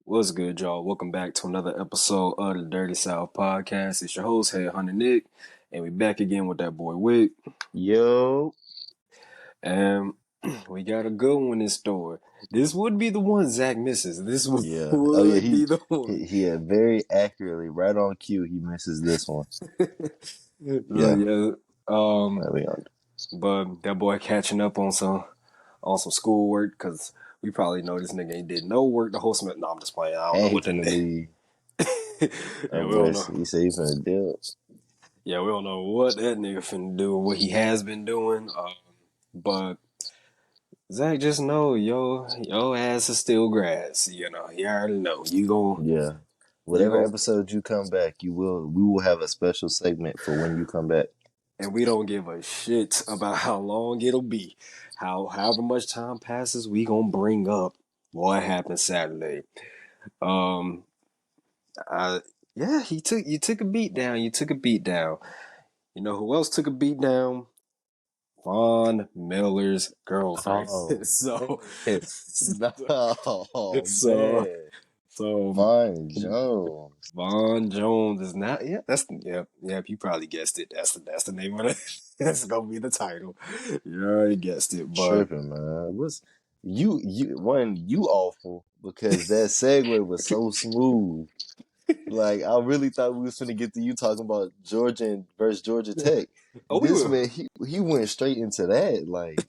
What's good, y'all? Welcome back to another episode of the Dirty South Podcast. It's your host, Headhunter Nick, and we back again with that boy Wick. Yo. And we got a good one in store. This would be the one Zach misses. This would He be the one. he had very accurately, right on cue, he misses this one. Yeah. Right, we on. But that boy catching up on some schoolwork because we probably know this nigga ain't did no work the whole semester. No, I'm just playing. I don't know what finna leave. Yeah, we don't know. He said he finna deal. Yeah, we don't know what that nigga finna do or what he has been doing. But Zach, just know your ass is still grass. You know, you already know. Yeah. Whatever episode you come back, we will have a special segment for when you come back. And we don't give a shit about how long it'll be. However much time passes, we gonna bring up what happened Saturday. You took a beat down. You took a beat down. You know who else took a beat down? Von Miller's girlfriend. Oh, so man. So Von Jones. Von Jones is not. Yeah, you probably guessed it. That's the name of it. That's gonna be the title. You already guessed it. But Tripping, man. What's you awful because that segue was so smooth. Like, I really thought we was finna get to you talking about Georgia versus Georgia Tech. Man, he went straight into that. Like,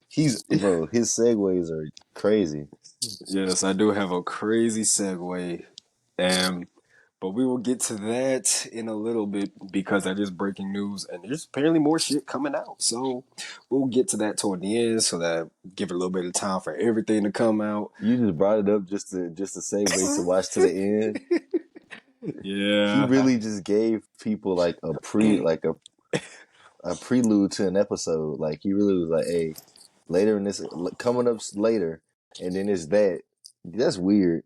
his segues are crazy. Yes, I do have a crazy segue, but we will get to that in a little bit because that is breaking news, and there's apparently more shit coming out. So we'll get to that toward the end, so that give it a little bit of time for everything to come out. You just brought it up just to segue to watch to the end. Yeah, he really just gave people like a prelude to an episode. Like, he really was like, "Hey, later in this, coming up later," and then it's that. That's weird.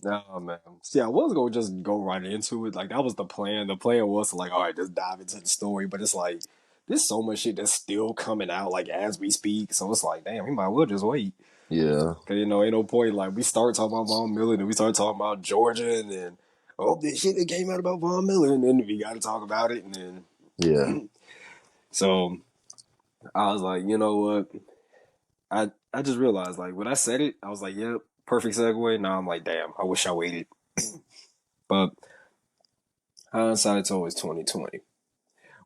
No, man. See, I was gonna just go right into it. Like, that was the plan. The plan was to, like, all right, just dive into the story. But it's like, there's so much shit that's still coming out, like, as we speak. So it's like, damn, we might well just wait. Yeah. Because, ain't no point. Like, we start talking about Von Miller, and we start talking about Georgia, and then, this shit that came out about Von Miller, and then we got to talk about it, and then. Yeah. So I was like, you know what? I just realized, like, when I said it, I was like, yep, perfect segue. Now I'm like, damn, I wish I waited. But hindsight's always 2020,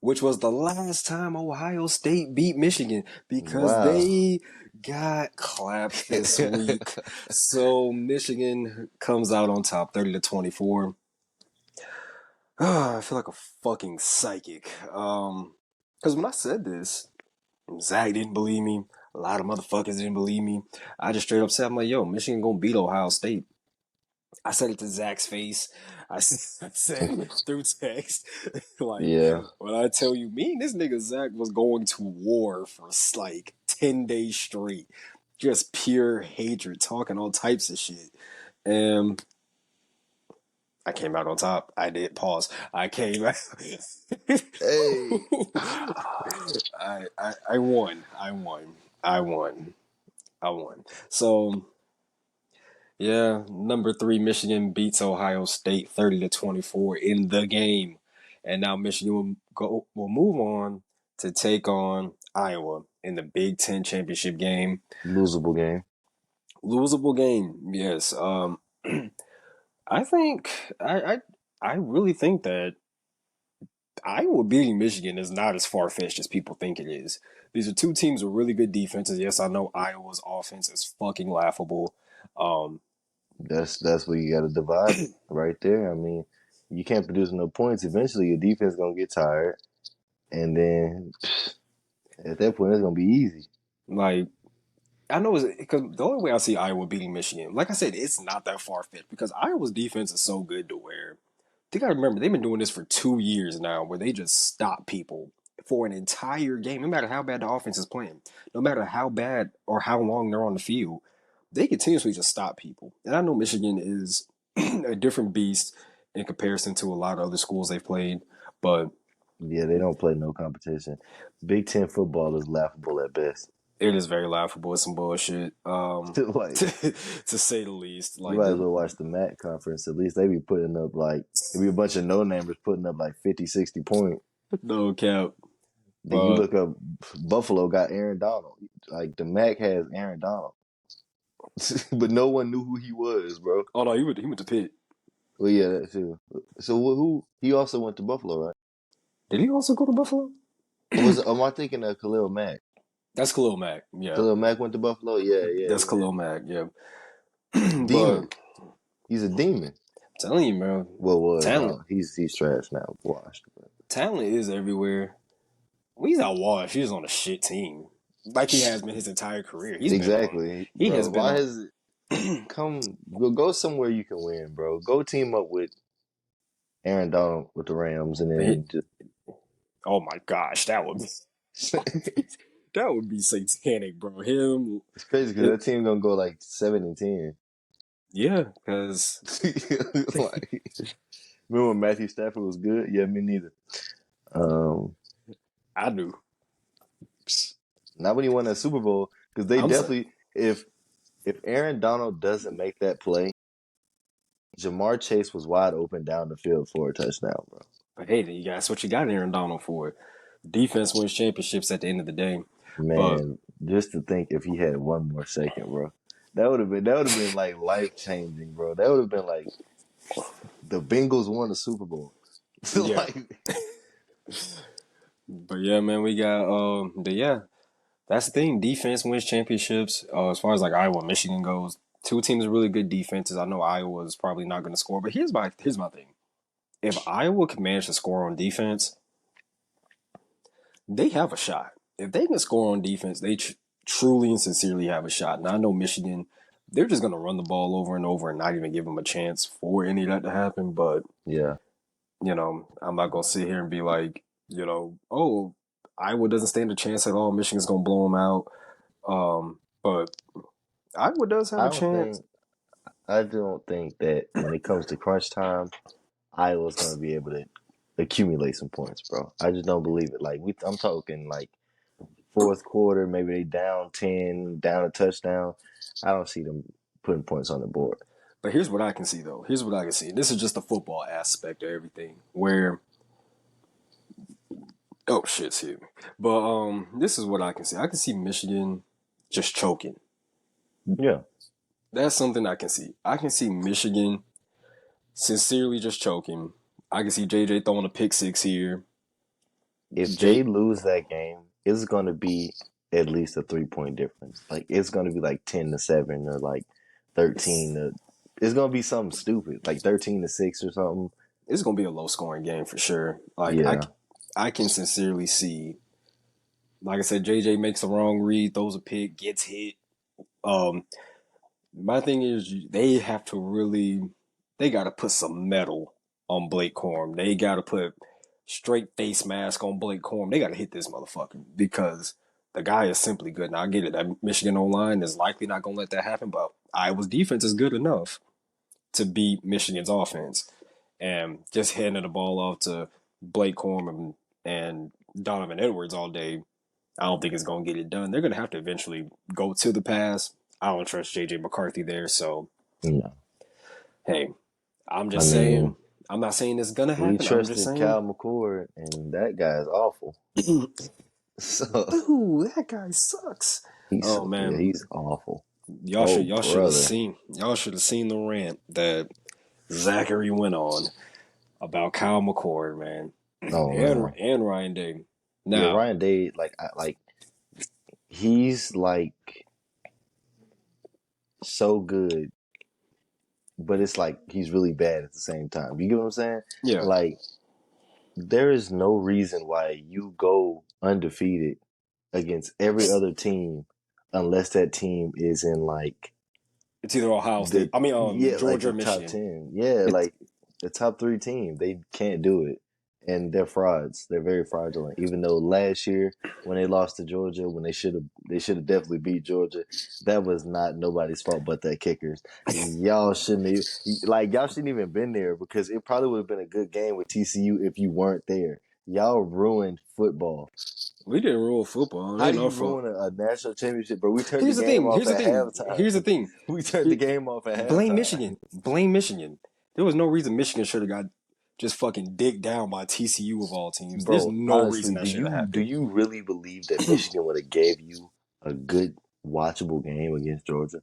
which was the last time Ohio State beat Michigan because they got clapped this week. So Michigan comes out on top, 30-24. I feel like a fucking psychic. Because when I said this, Zach didn't believe me. A lot of motherfuckers didn't believe me. I just straight up said, I'm like, yo, Michigan gonna beat Ohio State. I said it to Zach's face. I said it through text. Like, yeah. When I tell you, me and this nigga Zach was going to war for like 10 days straight. Just pure hatred, talking all types of shit. And I came out on top. I did. Pause. I came out. Hey. I won. So, yeah, number 3 Michigan beats Ohio State 30-24 in the game, and now Michigan will move on to take on Iowa in the Big Ten championship game. Losable game. Yes. I think I really think that Iowa beating Michigan is not as far-fetched as people think it is. These are two teams with really good defenses. Yes, I know Iowa's offense is fucking laughable. That's where you got to divide it right there. I mean, you can't produce no points. Eventually, your defense is going to get tired. And then at that point, it's going to be easy. Like, I know because the only way I see Iowa beating Michigan, like I said, it's not that far-fetched because Iowa's defense is so good to where you got to remember they've been doing this for 2 years now where they just stop people for an entire game, no matter how bad the offense is playing, no matter how bad or how long they're on the field, they continuously just stop people. And I know Michigan is a different beast in comparison to a lot of other schools they've played, but yeah, they don't play no competition. Big Ten football is laughable at best. It is very laughable. It's some bullshit. Like, To say the least. you Like might as well watch the MAC conference. At least they be putting up like it be a bunch of no namers putting up like 50, 60 points. no cap. Then you But look up Buffalo got Aaron Donald. Like the MAC has Aaron Donald, but no one knew who he was, bro. oh no, he went to Pitt. Well, yeah, that too. So who? He also went to Buffalo, right? Did he also go to Buffalo? Or was am I thinking of Khalil Mack? That's Khalil Mack. Yeah, Khalil Mack went to Buffalo. Yeah, yeah, that's yeah. Khalil Mack. Yeah, but Demon. He's a demon. I'm telling you, man, Well, was talent, he's trash now. Washed. But. talent is everywhere. When he's out washed, he's on a shit team, like he has been his entire career. He's Exactly, been on. He bro. has been Why on. has come go somewhere you can win, bro? Go team up with Aaron Donald with the Rams, and then just Oh my gosh, that would be that would be satanic, bro. Him, it's crazy because that team gonna go like 7-10. yeah, because Like, remember when Matthew Stafford was good? Yeah, me neither. I do. Not when he won that Super Bowl, because they I'm saying, definitely if Aaron Donald doesn't make that play, Jamar Chase was wide open down the field for a touchdown, bro. but hey, that's what you got Aaron Donald for. Defense wins championships at the end of the day. But Man, just to think if he had one more second, bro, that would have been like life changing, bro. That would have been like the Bengals won the Super Bowl. yeah, Like, but yeah, man, we got yeah, that's the thing. Defense wins championships. As far as like Iowa, Michigan goes, two teams are really good defenses. I know Iowa is probably not going to score, but here's my thing. If Iowa can manage to score on defense, they have a shot. If they can score on defense, they truly and sincerely have a shot. Now I know Michigan, they're just going to run the ball over and over and not even give them a chance for any of that to happen. But yeah, I'm not going to sit here and be like, oh, Iowa doesn't stand a chance at all. Michigan's going to blow them out. But Iowa does have I a don't chance. think I don't think that when it comes to crunch time, Iowa's gonna be able to accumulate some points, bro. I just don't believe it. Like I'm talking like fourth quarter, maybe they down 10, down a touchdown. I don't see them putting points on the board. But here's what I can see, though. Here's what I can see. This is just the football aspect of everything. Where, oh shit, excuse me. But this is what I can see. I can see Michigan just choking. Yeah. That's something I can see. I can see Michigan sincerely just choking. I can see JJ throwing a pick six here. If they J lose that game, it's gonna be at least a 3-point difference. Like it's gonna be like 10-7 or like 13 to. It's gonna be something stupid, like 13-6 or something. it's gonna be a low scoring game for sure. Like Yeah. I can sincerely see. Like I said, JJ makes a wrong read, throws a pick, gets hit. Um, my thing is they have to really, they got to put some metal on Blake Corum. They got to put straight face mask on Blake Corum. They got to hit this motherfucker because the guy is simply good. Now I get it. That Michigan O-line is likely not gonna let that happen, but Iowa's defense is good enough to beat Michigan's offense. And just handing the ball off to Blake Corum and Donovan Edwards all day, I don't think it's going to get it done. They're going to have to eventually go to the pass. I don't trust JJ McCarthy there. So, No. hey, I'm I just saying, mean, I'm not saying it's going to we happen. I'm just trusted saying, Cal McCord, and that guy is awful. So ooh, that guy sucks. Oh man, he's awful. y'all Oh should brother. y'all should have seen the rant that Zachary went on about Kyle McCord, man, Oh man. and Ryan Day. Yeah, Now, Ryan Day, like he's like so good, but it's like he's really bad at the same time. You get what I'm saying? yeah, Like there is no reason why you go undefeated against every other team unless that team is in like it's either Ohio State. the I mean, like Georgia the or top Michigan. 10. Yeah, It's like the top 3 team. They can't do it. And they're frauds. They're very fraudulent. Even though last year when they lost to Georgia, when they should have definitely beat Georgia, that was not nobody's fault but that kickers. Y'all shouldn't y'all shouldn't even been there because it probably would have been a good game with TCU if you weren't there. Y'all ruined football. We didn't rule football. It How ain't do you our fault. ruin a national championship, bro? We turned the Here's the game thing. off Here's the at thing. halftime. Here's the thing. We turned the game off at Blame halftime. Michigan. Blame Michigan. There was no reason Michigan should have got just fucking digged down by TCU of all teams. There's Bro, no reason honestly, that do should have happened. you really believe that Michigan would have gave you a good watchable game against Georgia?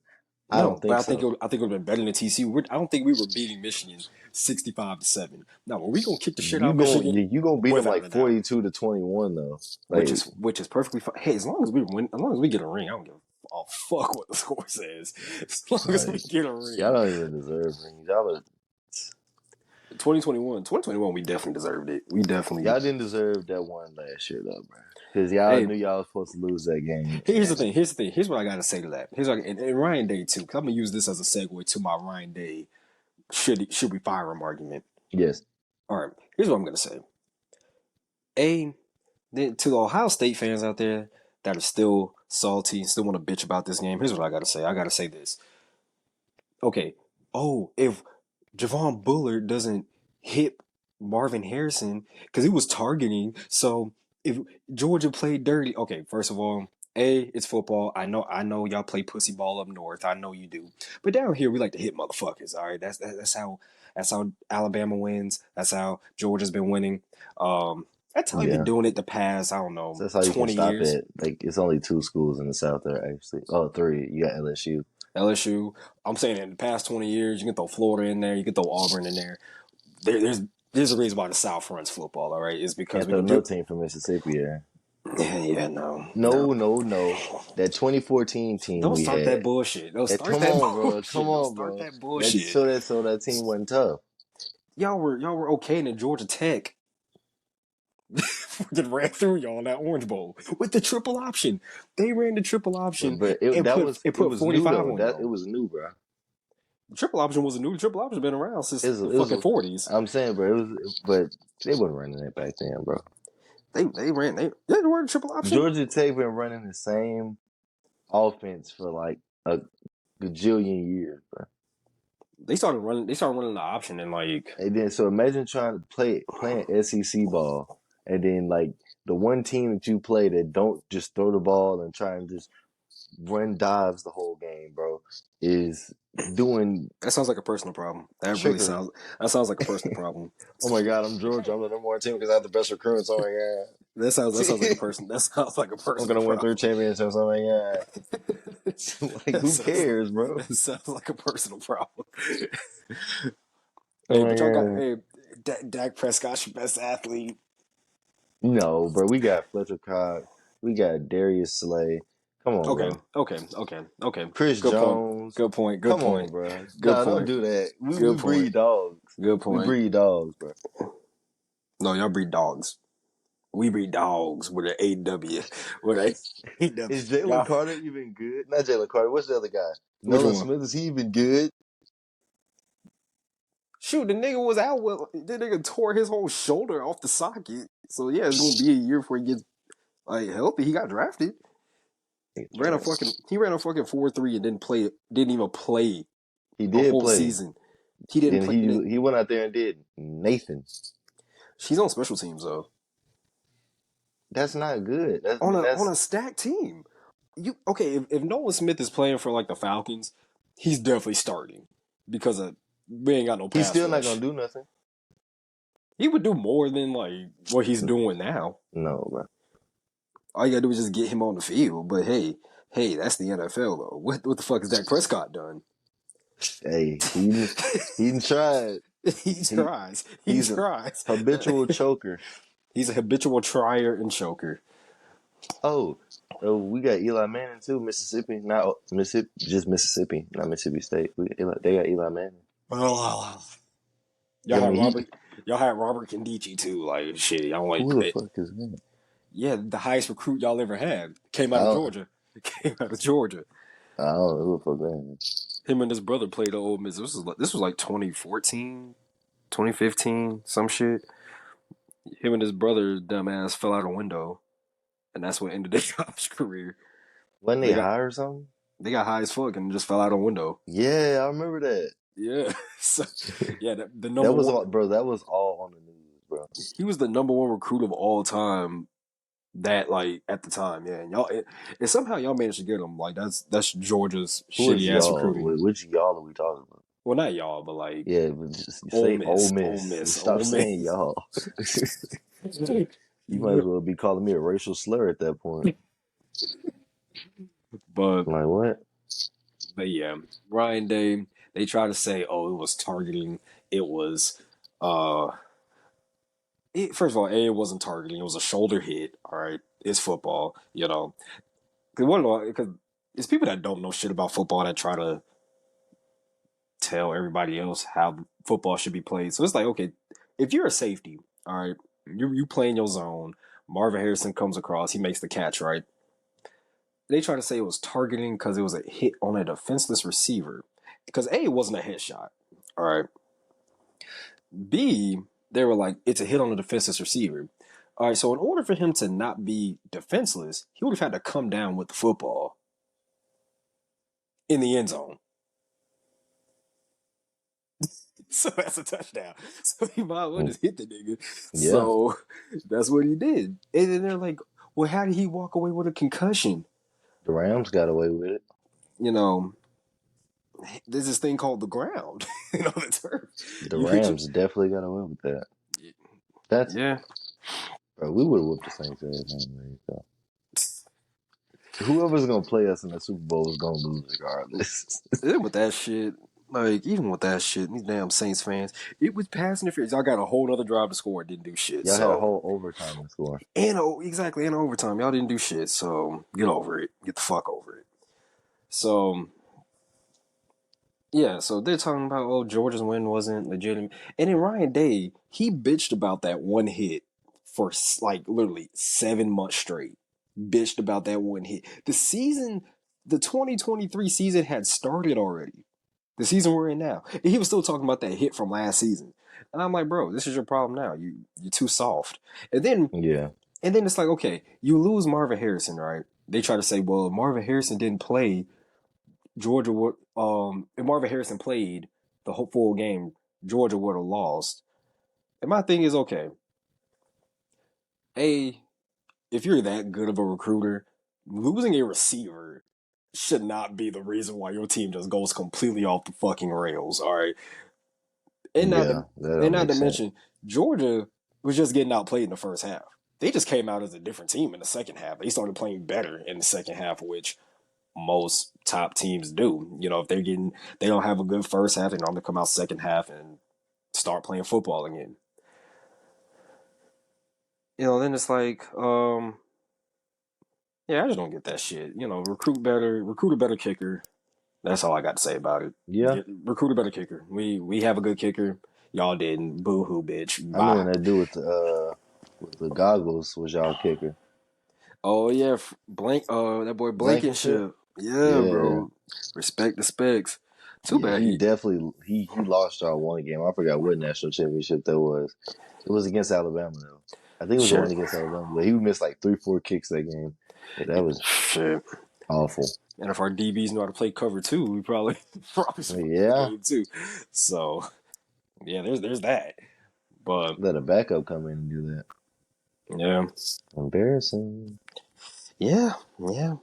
I don't No, but think so. I think it would have been better than TCU. I don't think we were beating Michigan 65-7. Now, were we gonna kick the shit out of Michigan? You gonna beat them Without like a doubt. 42-21 though. Like Which is perfectly fine. Hey, as long as we win, as long as we get a ring, I don't give a fuck what the score says. As long as we get a y'all ring. don't even deserve rings. Y'all 2021, we definitely deserved it. We definitely. y'all didn't deserve that one last year though, bro. Because y'all Hey, knew y'all was supposed to lose that game. here's the thing. Here's the thing. Here's what I gotta say to that. And Ryan Day too. Cause I'm gonna use this as a segue to my Ryan Day should we fire him argument. Yes. All right. Here's what I'm gonna say. To the Ohio State fans out there that are still salty, still want to bitch about this game. Here's what I gotta say. I gotta say this. Okay. Oh, if Javon Bullard doesn't hit Marvin Harrison because he was targeting. So if Georgia played dirty, okay. First of all, it's football. I know y'all play pussy ball up north. I know you do. But down here, we like to hit motherfuckers. All right, that's how Alabama wins. That's how Georgia's been winning. That's how they've been doing it the past, I don't know, So that's how you 20 can stop years. it. Like it's only 2 schools in the South there actually. Oh, 3. You got LSU. LSU. I'm saying in the past 20 years, you can throw Florida in there, you can throw Auburn in there. There's a reason why the South runs football, all right? It's because Can't we throw can no do. team from Mississippi there. Yeah, no. No. That 2014 team Don't we start that had. bullshit. Don't start Come that on, bro. bullshit. Come Don't on, start bro. that bullshit. So that team wasn't tough. Y'all were okay in Georgia Tech. Freaking ran through y'all in that Orange Bowl with the triple option. They ran the triple option But and it put was new 45 though. on That it y'all. was new, bro. The triple option was a new. The triple option been around since the It was fucking 40s. I'm saying, bro, but they wasn't running it back then, bro. They ran they ran the triple option. Georgia Tech been running the same offense for like a gajillion years, bro. They started running the option and like. And then so imagine trying to playing SEC ball, and then like the one team that you play that don't just throw the ball and try and just run dives the whole game, bro, is doing That sounds like a personal problem. That trickery. sounds like a personal problem. Oh my God, I'm Georgia. I'm the number 1 team because I have the best recruits. Oh my God. That sounds like a person. That sounds like a I'm personal gonna win 3 problem. championships. Oh my God. Like who cares, bro? That sounds like a personal problem. Oh Hey, my but y'all got God. Dak Prescott's your best athlete. No, bro. We got Fletcher Cox. We got Darius Slay. Come on, Okay, bro. okay. Chris Good point. Jones. Good point. Good Come on, point. bro. Good Nah, don't point. do that. We Good point. breed dogs. Good We point. breed dogs, bro. No, y'all breed dogs. We breed dogs with an AW. With a AW. Is Jalen Carter even good? Not Jalen Carter. What's the other guy? Which Nolan one? Smith. Is he even good? Shoot, the nigga was out with the nigga tore his whole shoulder off the socket. So yeah, it's gonna be a year before he gets like healthy. He got drafted. He ran a fucking 4.3 and didn't even play He a did whole play. season. He didn't And play. he went out there and did Nathan. She's on special teams though. That's not good. On a stacked team. If Nolan Smith is playing for like the Falcons, he's definitely starting because we ain't got no pass He's still not rush. gonna do nothing. He would do more than like what he's doing now. No, bro. All you gotta do is just get him on the field. But hey, that's the NFL though. What the fuck has Dak Prescott done? Hey, he tried. He tries. He He's a tries. habitual choker. He's a habitual trier and choker. Oh, we got Eli Manning too. Mississippi, not Mississippi, just Mississippi, not Mississippi State. They got Eli Manning. Y'all I had mean, Robert Kandichi too. Like shit, y'all like who the it. fuck is that? Yeah, the highest recruit y'all ever had came I out of don't, Georgia. Came out of Georgia. I don't know who the fuck that is. Him and his brother played at Ole Miss. This was like 2014, 2015, some shit. Him and his brother, dumbass, fell out a window, and that's what ended their college career. Wasn't They they got high or something? they got high as fuck and just fell out a window. Yeah, I remember that. Yeah, so, yeah. The number That was one. all, bro. That was all on the news, bro. He was the number one recruit of all time. That like at the time, yeah, and and somehow y'all managed to get him. Like that's Georgia's Who is shitty ass y'all? recruiting. Which y'all are we talking about? Well, not y'all, but like Yeah, but just Ole say Ole Miss, Ole Miss. Miss, Stop Ole saying Miss. y'all. You might as well be calling me a racial slur at that point. but Like what? but yeah, Ryan Day. They try to say, oh, it was targeting. It was uh first of all, it wasn't targeting. It was a shoulder hit. All right, it's football. You know, because it's people that don't know shit about football that try to tell everybody else how football should be played. So it's like, okay, if you're a safety, all right, you play in your zone. Marvin Harrison comes across, he makes the catch, right? They try to say it was targeting because it was a hit on a defenseless receiver. Because A, it wasn't a headshot, all right. B, they were like, it's a hit on a defenseless receiver. All right, so in order for him to not be defenseless, he would have had to come down with the football in the end zone. So that's a touchdown. So he might well Mm, just hit the nigga. yeah, So that's what he did. And then they're like, well, how did he walk away with a concussion? the Rams got away with it. You know, there's this thing called the ground, you know, the turf. The You could just, Rams definitely got away with that. That's yeah. bro. We would have whooped the Saints ass anyway. So whoever's gonna play us in the Super Bowl is gonna lose regardless. Even with that shit, like, even with that shit, these damn Saints fans, it was pass interference. Y'all got a whole other drive to score and didn't do shit. Y'all had a So, whole overtime to score. and oh, exactly, in overtime, y'all didn't do shit. So, get over it. Get the fuck over it. So, yeah, so they're talking about, oh, Georgia's win wasn't legitimate. And then Ryan Day, he bitched about that one hit for like literally 7 months straight. Bitched about that one hit. The 2023 season had started already. The season we're in now. And he was still talking about that hit from last season. And I'm like, bro, this is your problem now. You're too soft. And then Yeah, it's like, okay, you lose Marvin Harrison, right? They try to say, well, Marvin Harrison didn't play, Georgia would if Marvin Harrison played the whole full game, Georgia would have lost. And my thing is, okay, A, if you're that good of a recruiter, losing a receiver should not be the reason why your team just goes completely off the fucking rails. All right. And not yeah, to that and don't not make to sense. mention Georgia was just getting outplayed in the first half. They just came out as a different team in the second half. They started playing better in the second half, which most top teams do. You know, if they don't have a good first half, they normally come out second half and start playing football again. You know, then it's like, yeah, I just don't get that shit. You know, recruit a better kicker. That's all I got to say about it. Yeah, Recruit a better kicker. We have a good kicker. Y'all didn't. Boo hoo, bitch. I mean Bye. that dude with the goggles was y'all kicker. Oh yeah, Blank. That boy Blankenship. Blankenship. Yeah, Yeah, bro. Respect the specs. Too yeah, bad he he. definitely he lost y'all one game. I forgot what national championship that was. It was against Alabama though. I think it was the Sure. one against Alabama. But he missed like 3-4 kicks that game. Yeah, that was Shit. awful. And if our DBs know how to play cover too, we probably probably win the Yeah, game too. So yeah, there's that. But let a backup come in and do that. yeah, Embarrassing. yeah, yeah.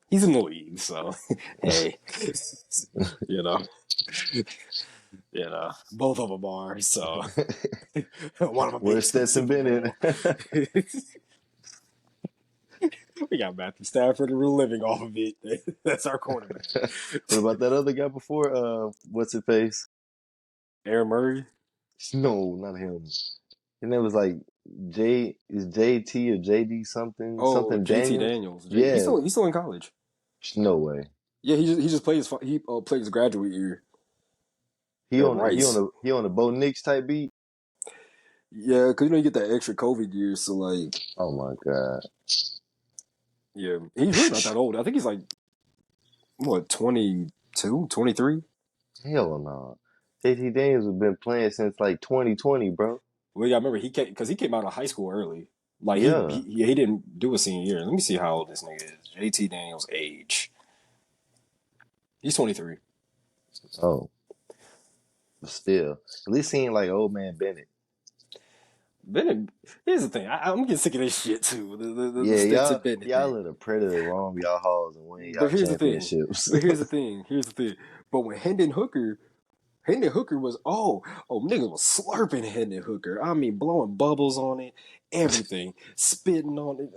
He's in the league, so hey, you know, both of them are. So one of them Where's makes the Stetson Super Bennett? Bowl. We got Matthew Stafford, and we're living off of it. That's our quarterback. What about that other guy before? What's his face? Aaron Murray. No, not him. And it was like JT or JD something Oh, something JT Daniels. Daniels. Yeah, He's still in college. no way. Yeah, he just played his graduate year He at on Rice. he on a Bo Nix type beat. Yeah, because you get that extra COVID year, so like, Oh my god. yeah, he's really not that old. I think he's like what 22, 23. Hell no. JT Daniels has been playing since like 2020, bro. Well, yeah, I remember he came out of high school early. Like Yeah. he didn't do a senior year. Let me see how old this nigga is. JT Daniels' age. He's 23. Oh, but still, at least he ain't like old man Bennett. Bennett. Here's the thing. I'm getting sick of this shit too. The Yeah, Stetson y'all Bennett y'all thing. let a predator roam y'all halls and win But y'all here's the thing. championships. But here's the thing. Here's the thing. But when Hendon Hooker was niggas was slurping Hendon Hooker. I mean, blowing bubbles on it, everything, spitting on it,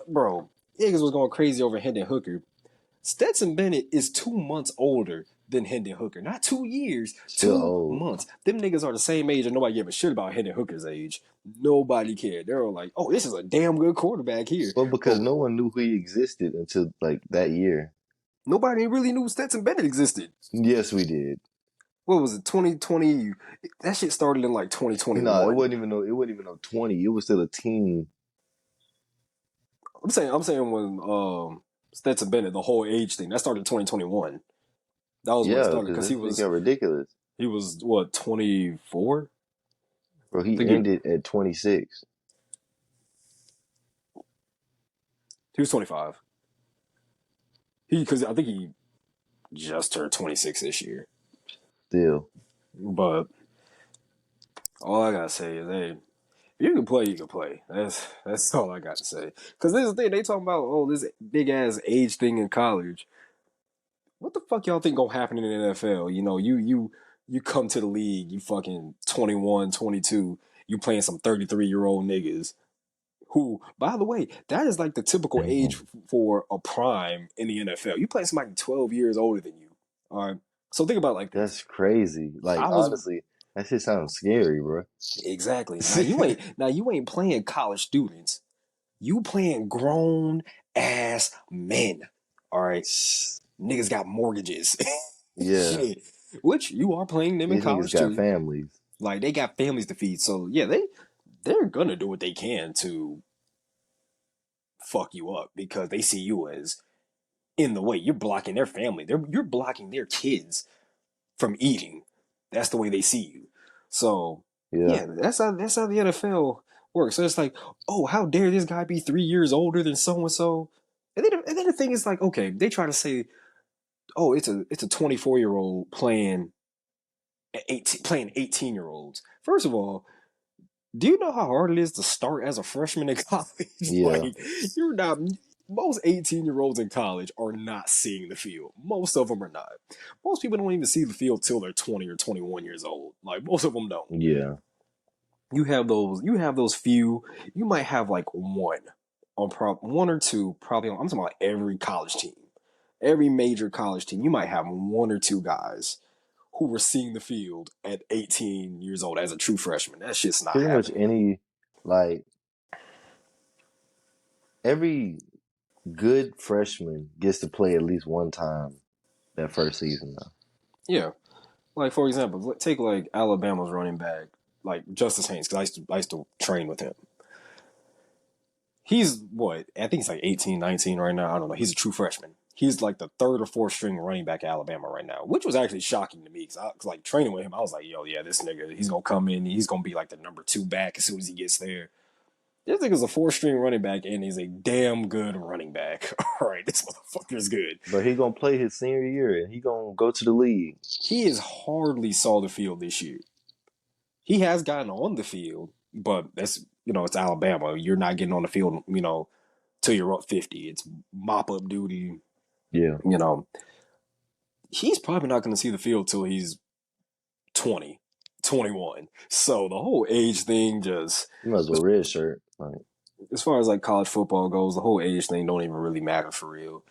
bro. Niggas was going crazy over Hendon Hooker. Stetson Bennett is 2 months older than Hendon Hooker. Not 2 years, Still two old. months. Them niggas are the same age and nobody gave a shit about Hendon Hooker's age. Nobody cared. They were like, oh, this is a damn good quarterback here. Well, because But no one knew he existed until like that year. nobody really knew Stetson Bennett existed. Yes, we did. What was it, 2020? That shit started in like No, 2021. it wasn't even no 20. It was still a team. I'm saying when Stetson Bennett, the whole age thing, that started in 2021. That was when it Yeah, started because because this thing got ridiculous. he was what 24? Bro, I he think ended at 26. he was 25. Because I think he just turned 26 this year. Still. But all I gotta say is, hey, if you can play, you can play. That's all I got to say. Because this is the thing they talking about. Oh, this big ass age thing in college. What the fuck y'all think gonna happen in the NFL? You know, you come to the league, you fucking 21, 22, you playing some 33-year-old niggas who, by the way, that is like the typical age for a prime in the NFL. You playing somebody 12 years older than you. All right. So think about it like this. That's crazy. Like I was honestly, that shit sounds scary, bro. exactly. Now you ain't playing college students. You playing grown ass men. All right. Niggas got mortgages. Yeah, Shit. Which you are playing them in these niggas college got too. families. Like they got families to feed. So yeah, they're gonna do what they can to fuck you up because they see you as in the way. You're blocking their family. You're blocking their kids from eating. That's the way they see you. So Yeah, yeah, that's how the NFL works. So it's like, oh, how dare this guy be 3 years older than so and so? And then the thing is like, okay, they try to say, oh, it's a 24-year-old playing 18-year-olds. First of all, do you know how hard it is to start as a freshman in college? yeah, Like, you're not. Most 18-year-olds in college are not seeing the field. Most of them are not. Most people don't even see the field till they're 20 or 21 years old. Like most of them don't. yeah. You have those. You have those few. You might have like one or two. Probably. I'm talking about every college team, every major college team. You might have one or two guys who were seeing the field at 18 years old as a true freshman. That shit's not Pretty much happening. any like every good freshman gets to play at least one time that first season now. Yeah. Like for example, take like Alabama's running back, like Justice Haynes, because I used to train with him. He's what? I think he's like 18, 19 right now. I don't know. He's a true freshman. He's like the third or fourth string running back at Alabama right now, which was actually shocking to me because I was like training with him. I was like, yo, yeah, this nigga, he's gonna come in. He's gonna be like the number two back as soon as he gets there. This nigga's a four string running back and he's a damn good running back. All right, this motherfucker's good. But he gonna play his senior year and he gonna go to the league. He has hardly saw the field this year. He has gotten on the field, but it's Alabama. You're not getting on the field, till you're up 50. It's mop up duty. Yeah. You know, he's probably not going to see the field till he's 20, 21. So the whole age thing just, You might as well red shirt. Like, as far as like college football goes, the whole age thing don't even really matter for real.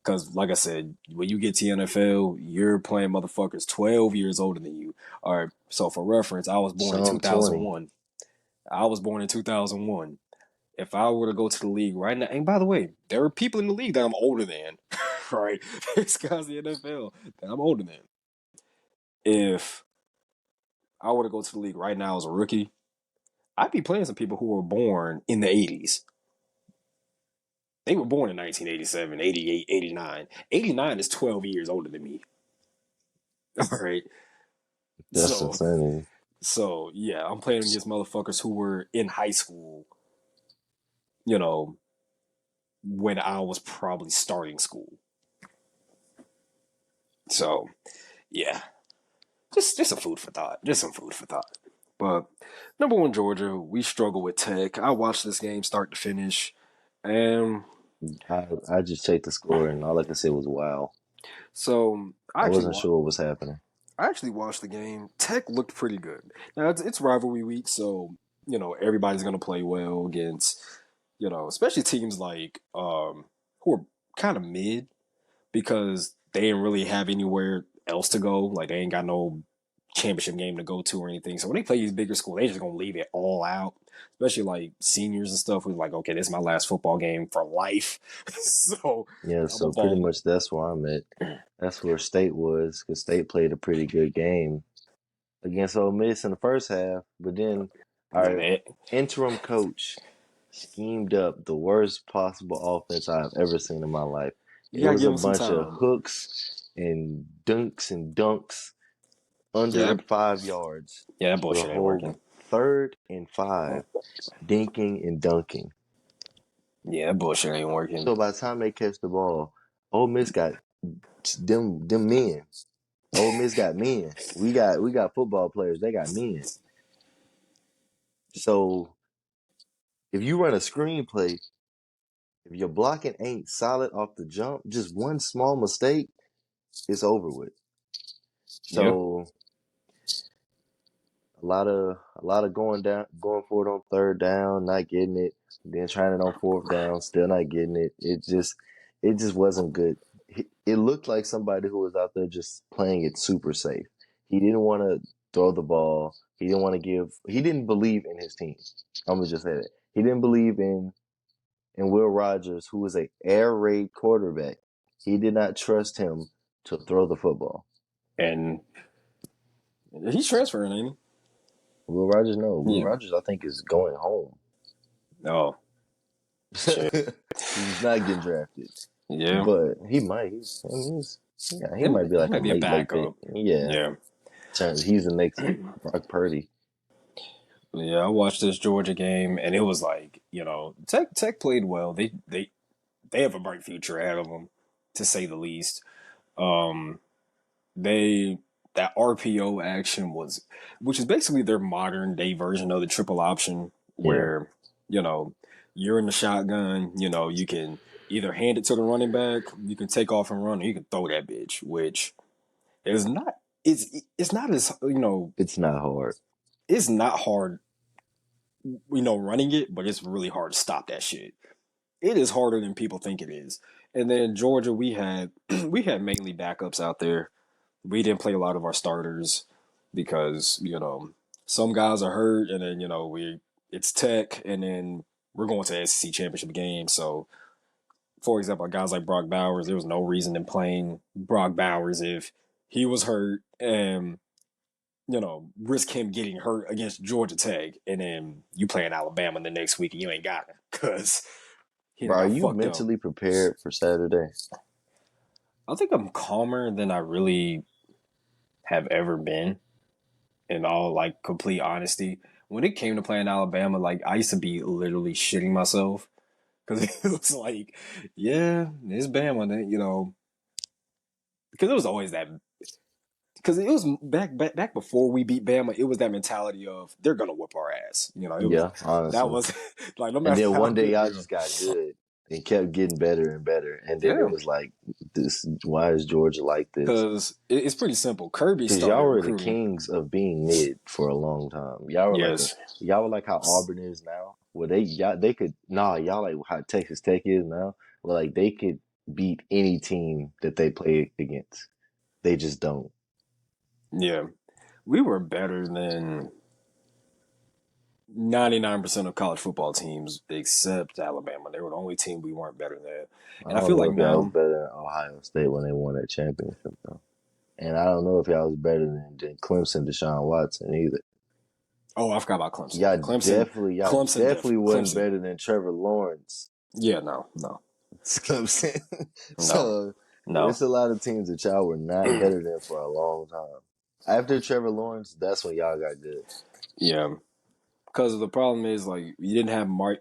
Because, like I said, when you get to NFL, you're playing motherfuckers 12 years older than you. All right. So, for reference, I was born in some 20. 2001. I was born in 2001. If I were to go to the league right now, and by the way, there are people in the league that I'm older than, right? There's guys in the NFL that I'm older than. If I were to go to the league right now as a rookie, I'd be playing some people who were born in the 80s. They were born in 1987, 88, 89. 89 is 12 years older than me. All right. That's So, insanity. so yeah, I'm playing against motherfuckers who were in high school, you know, when I was probably starting school. So, yeah. Just some food for thought. Just some food for thought. But Number one, Georgia. We struggle with Tech. I watched this game start to finish, and I just checked the score and all I could say was wow. so I wasn't sure what was happening. I actually watched the game. Tech looked pretty good. Now it's rivalry week, so everybody's gonna play well against especially teams like who are kind of mid because they didn't really have anywhere else to go. Like they ain't got no championship game to go to or anything. So when they play these bigger schools, they just gonna leave it all out. Especially like seniors and stuff who's like, okay, this is my last football game for life. So Yeah, I'm a so pretty ball. much that's where I'm at. That's where State was because State played a pretty good game against Ole Miss in the first half, but then And our it, interim coach schemed up the worst possible offense I've ever seen in my life. you It gotta was give a them some bunch of time. hooks and dunks Yeah, under 5 yards yeah, that for the bullshit ain't whole working. 3rd and 5, dinking and dunking. Yeah, that bullshit ain't working. So by the time they catch the ball, Ole Miss got them men. Ole Miss got men. We got football players. They got men. So if you run a screenplay, if your blocking ain't solid off the jump, just one small mistake, it's over with. Yeah, So a lot of going for it on 3rd down, not getting it, then trying it on 4th down, still not getting it. It just wasn't good. It looked like somebody who was out there just playing it super safe. He didn't want to throw the ball. He didn't believe in his team. I'm gonna just say that. He didn't believe in Will Rogers, who was a air raid quarterback. He did not trust him to throw the football. and he's transferring, ain't Will Rogers, no. he? Will Yeah. Rogers, I think, is going home. Oh shit. He's not getting drafted, Yeah. but he might. Yeah, he It, might be it like a might be a late pick. backup. Yeah, Yeah. he's the next Brock Purdy. Yeah, I watched this Georgia game and it was like, Tech played well. They have a bright future ahead of them, to say the least. Um, they that RPO action was, which is basically their modern day version of the triple option, Yeah, where you know you're in the shotgun. You can either hand it to the running back, you can take off and run, or you can throw that bitch, which is not. It's not as it's not hard. it's not hard running it, but it's really hard to stop that shit. It is harder than people think it is. And then Georgia, we had we had mainly backups out there. We didn't play a lot of our starters because some guys are hurt, and then we it's Tech, and then we're going to the SEC championship game. So, for example, guys like Brock Bowers, there was no reason in playing Brock Bowers if he was hurt, and risk him getting hurt against Georgia Tech, and then you play in Alabama the next week and you ain't got him because he done Bro, are got you fucked up. mentally prepared for Saturday? I think I'm calmer than I really have ever been, in all like complete honesty. When it came to playing Alabama, like I used to be literally shitting myself because it was like, yeah, it's Bama, because it was always that. Because it was back before we beat Bama, it was that mentality of they're gonna whoop our ass. It was Yeah, that honestly. was like no And matter then how one day good y'all we are. just got good and kept getting better and better. And then it Yeah, was like, this. Why is Georgia like this? because it's pretty simple. Kirby Because started y'all were the recruiting. kings of being mid for a long time. Yes, Y'all were like how Auburn is now, where they could y'all like how Texas Tech is now, where like they could beat any team that they play against. They just don't. yeah, we were better than 99% of college football teams except Alabama. They were the only team we weren't better than. I And I don't feel know like if y'all was now, better than Ohio State when they won that championship though, and I don't know if y'all was better than Clemson, Deshaun Watson either. oh, I forgot about Clemson. Y'all Clemson, definitely, y'all Clemson, definitely wasn't Clemson. better than Trevor Lawrence. Yeah, no, no, It's Clemson. no, So no. it's a lot of teams that y'all were not better than for a long time. After Trevor Lawrence, that's when y'all got good. Yeah, because the problem is like you didn't have Mark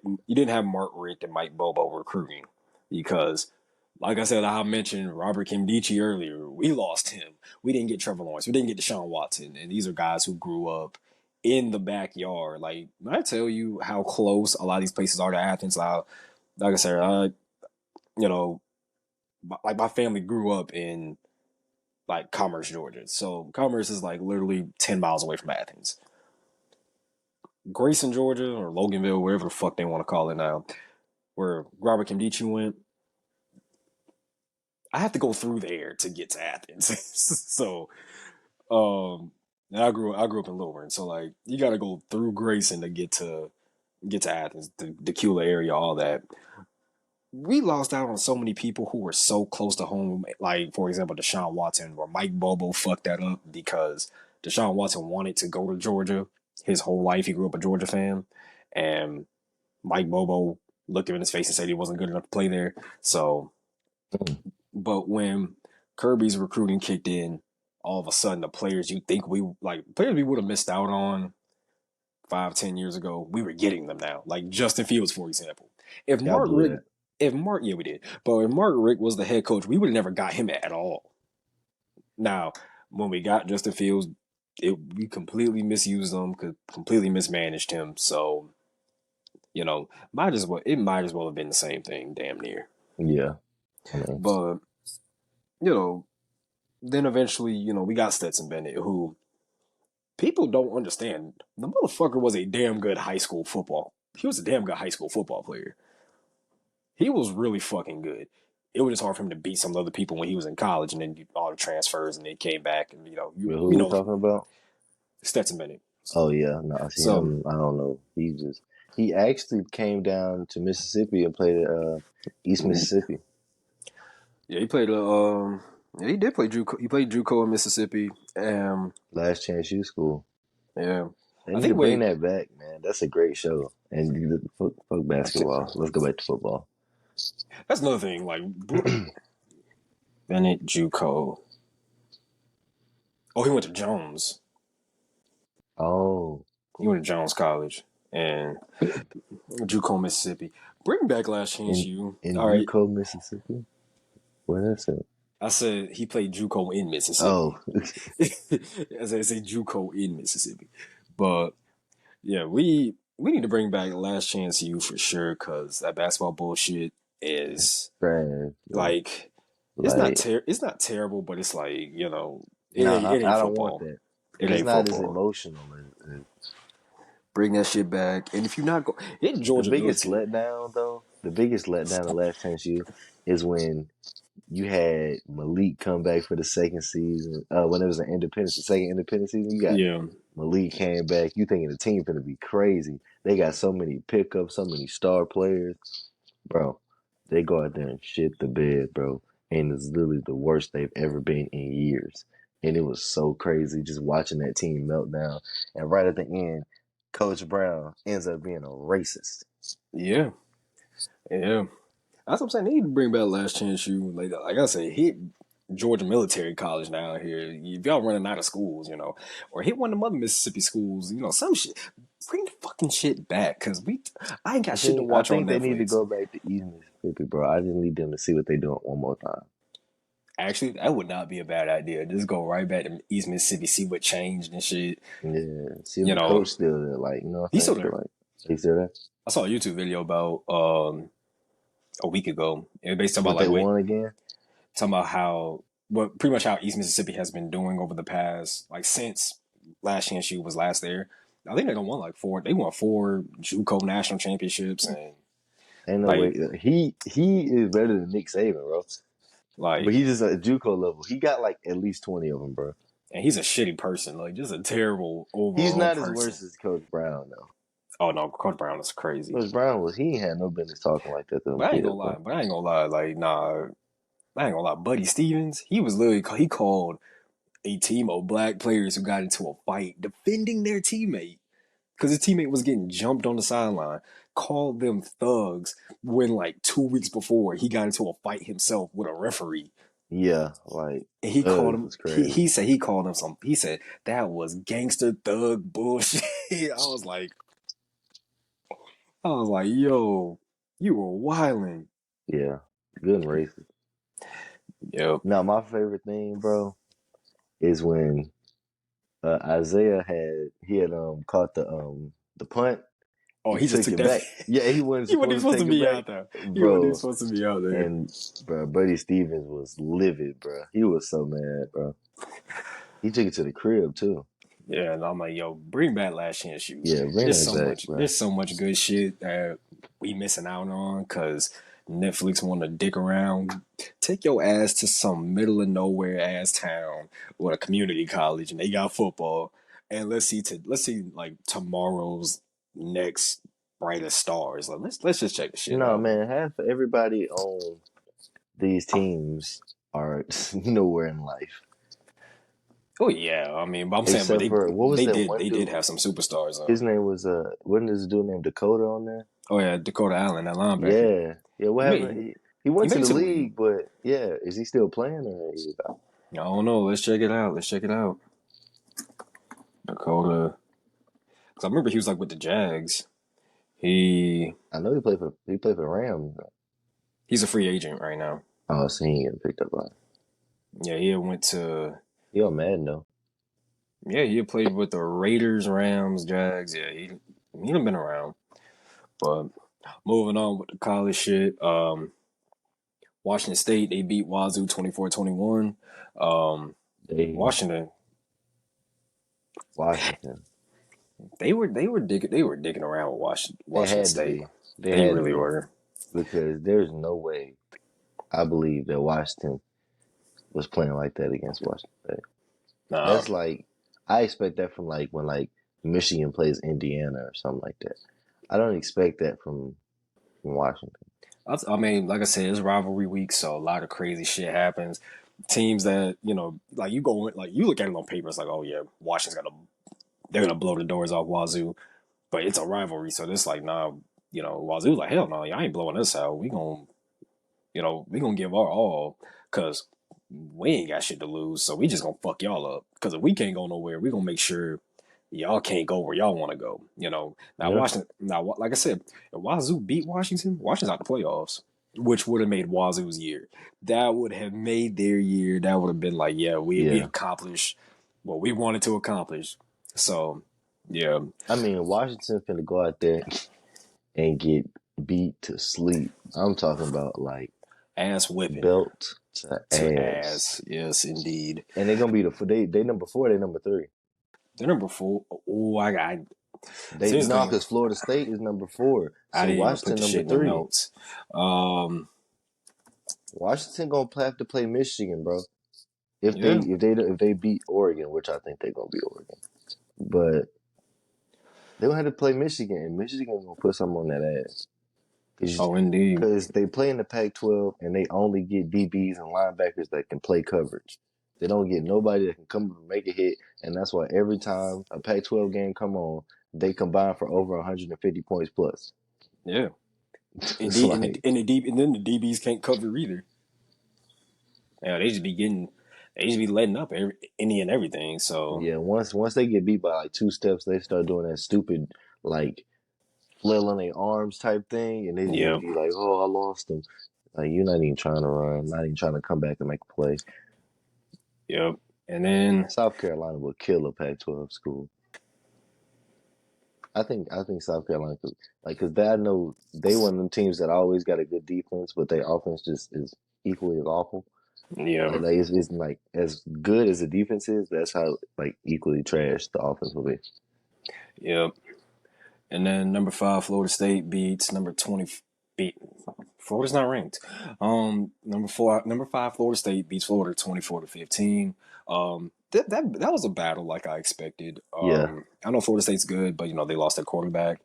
Richt and Mike Bobo recruiting because, like I said, I mentioned Robert Kimdichie earlier. We lost him. We didn't get Trevor Lawrence. We didn't get Deshaun Watson, and these are guys who grew up in the backyard. Like when I tell you how close a lot of these places are to Athens, like I said, you know, like my family grew up in like Commerce, Georgia. So Commerce is like literally 10 miles away from Athens. Grayson, Georgia, or Loganville, wherever the fuck they want to call it now, where Robert Kimdichie went, I have to go through there to get to Athens. So, and I grew up in Lilburn, so like you got to go through Grayson to get to Athens, the Decula area, all that. We lost out on so many people who were so close to home, like for example Deshaun Watson, or Mike Bobo fucked that up because Deshaun Watson wanted to go to Georgia his whole life. He grew up a Georgia fan, and Mike Bobo looked him in his face and said he wasn't good enough to play there. So, but when Kirby's recruiting kicked in, all of a sudden the players you think players we would have missed out on 5, 10 years ago, we were getting them now. Like Justin Fields, for example. If Y'all Mark blew Rick, that. yeah, we did. But if Mark Rick was the head coach, we would have never got him at all. Now, when we got Justin Fields, we completely misused him, completely mismanaged him. So, it might as well have been the same thing, damn near. Yeah. I mean, But you know, then eventually, we got Stetson Bennett, who people don't understand. The motherfucker was a damn good high school football. He was a damn good high school football player. He was really fucking good. It was just hard for him to beat some other people when he was in college, and then all the transfers, and they came back, and who we talking about? Stetson Bennett. Oh yeah, no, see So him. I don't know. He actually came down to Mississippi and played at East Mississippi. yeah, he did play JUCO. He played JUCO in Mississippi. Last Chance U School. Yeah, They I need to think bring wait, that back, man. That's a great show. And fuck basketball. Let's go back to football. that's another thing. Like Bennett JUCO. Oh, he went to Jones. Oh, He went to Jones College and JUCO, Mississippi. Bring back Last Chance U. in All right, Yuko, Mississippi. Where that's at? I said he played JUCO in Oh, Mississippi. As I say, JUCO in Mississippi. But yeah, we need to bring back Last Chance U for sure, because that basketball bullshit is trash. like Like, it's not terrible, but it's like nah, it ain't I don't want football. that. It It's ain't not as football. emotional. Bring that shit back, and if you're not hit The Georgia biggest military. letdown, though, the biggest letdown of Last Chance U is when you had Malik come back for the second season. When it was the second independent season, you got Yeah, Malik came back. You thinking the team gonna be crazy? They got so many pickups, so many star players, bro. They go out there and shit the bed, bro. And it's literally the worst they've ever been in years. And it was so crazy just watching that team melt down. And right at the end, Coach Brown ends up being a racist. yeah, yeah. That's what I'm saying. They need to bring back Last Chance U. Like I said, hit Georgia Military College down here. If y'all running out of schools, or hit one of the other Mississippi schools, some shit. Bring the fucking shit back, because I ain't got shit to I watch on think they need to Netflix. go back to East Mississippi, bro. I just need them to see what they're doing one more time. Actually, that would not be a bad idea. Just go right back to East Mississippi, see what changed and shit. Yeah. See if You the know, coach still there. Like, you know what I'm he's saying? still there. Like, he's still there. I saw a YouTube video about a week ago. It based What about they won again? talking about pretty much how East Mississippi has been doing over the past, like since Last Chance U was last there. I think they don't won like four. They won four JUCO national championships, and Ain't no way. like He is better than Nick Saban, bro. But like, he's just at JUCO level. He got like at least 20 of them, bro. and he's a shitty person, like just a terrible He's overall not as person. worse as Coach Brown, though. Oh no, Coach Brown is crazy. Coach Brown he ain't had no business talking like that to them But I ain't kids, gonna lie. bro. But I ain't gonna lie. Like nah, I ain't gonna lie. Buddy Stevens, he was literally he called a team of black players who got into a fight defending their teammate because his teammate was getting jumped on the sideline. Called them thugs when like 2 weeks before he got into a fight himself with a referee. Yeah, like, And he called thugs him. is crazy. He said he called him some. He said that was gangster thug bullshit. I was like, yo, you were wilding. Yeah, good and racist. Yep. Now, my favorite thing, bro, is when Isaiah had caught the punt. Oh, He he just took took it that. back. Yeah, he wasn't He wasn't even supposed to supposed take to it be back, out there. He wasn't even bro. supposed to be out there. And bro, Buddy Stevens was livid, bro. He was so mad, bro. He took it to the crib too. Yeah, and I'm like, yo, bring back Last Chance U. Yeah, bring There's that so back, much. bro. There's so much good shit that we missing out on because Netflix want to dick around. Take your ass to some middle of nowhere ass town with a community college, and they got football. And let's see like tomorrow's next brightest stars. Like let's just check the shit No, out. man, half everybody on these teams are nowhere in life. Oh yeah, I mean, but I'm saying, but Except for what was that one they did dude? have some superstars His on. name was wasn't this dude named Dakota on there? Oh yeah, Dakota Allen, that linebacker. Yeah. Yeah, what He happened? made He he went to made it the to the league. league, but yeah, is he still playing or I don't know. Let's check it out. Let's check it out. Dakota, because I remember he was like with the Jags. He I know he played for the Rams. he's a free agent right now. Oh, so he ain't getting picked up by. Yeah, he went to He on Madden though. yeah he had played with the Raiders, Rams, Jags. Yeah, he done been around. But moving on with the college shit. Washington State they beat Wazoo 24-21. They Washington Washington. they were dicking around with They Washington had to State. be. They They had to really be were. because there's no way I believe that Washington was playing like that against Washington State. Nah, That's like I expect that from like when like Michigan plays Indiana or something like that. I don't expect that from Washington. I mean, like I said, it's rivalry week, so a lot of crazy shit happens. Teams that like you go like you look at it on paper, it's like, oh yeah, Washington's they're gonna blow the doors off Wazoo, but it's a rivalry, so it's like, nah, Wazoo's like, hell no, y'all ain't blowing us out. We gonna give our all because we ain't got shit to lose, so we just gonna fuck y'all up. Because if we can't go nowhere, we gonna make sure y'all can't go where y'all want to go. Now Yeah. Washington. Now, like I said, if Wazoo beat Washington, Washington's out the playoffs, which would have made Wazoo's year. That would have made their year. That would have been like, yeah, we Yeah. accomplished what we wanted to accomplish. So, yeah, I mean Washington's finna go out there and get beat to sleep. I'm talking about like ass whipping belt to to ass. ass. Yes, indeed. And they're gonna be they number 4, they number 3. They're number four. Oh, I got. They Here's the no, thing. because Florida State is number 4. I So didn't even put Washington the number shit in the 3. notes. Washington gonna have to play Michigan, bro. If they Yeah. if they beat Oregon, which I think they're gonna beat Oregon, but they gonna have to play Michigan, and Michigan's gonna put something on that ass. Oh, indeed. Because they play in the Pac-12 and they only get DBs and linebackers that can play coverage. They don't get nobody that can come up and make a hit, and that's why every time a Pac-12 game come on, they combine for over 150 points plus. Yeah. It's Indeed, like, and then the DBs can't cover either. Yeah, they just be letting up any and everything. So yeah, once they get beat by like 2 steps, they start doing that stupid like flail on their arms type thing, and they just yeah, be like, "Oh, I lost them." Like you're not even trying to run, not even trying to come back and make a play. yep. And then South Carolina will kill a Pac-12 school. I think South Carolina could like because I know they one of them teams that always got a good defense, but their offense just is equally as awful. yeah, Like it's like as good as the defense is, that's how like equally trash the offense will be. yep. And then number 5, Florida State beats number 20. Beat Florida's not ranked. Number 5, Florida State beats Florida 24-15. That was a battle like I expected. Yeah, I know Florida State's good, but they lost their quarterback.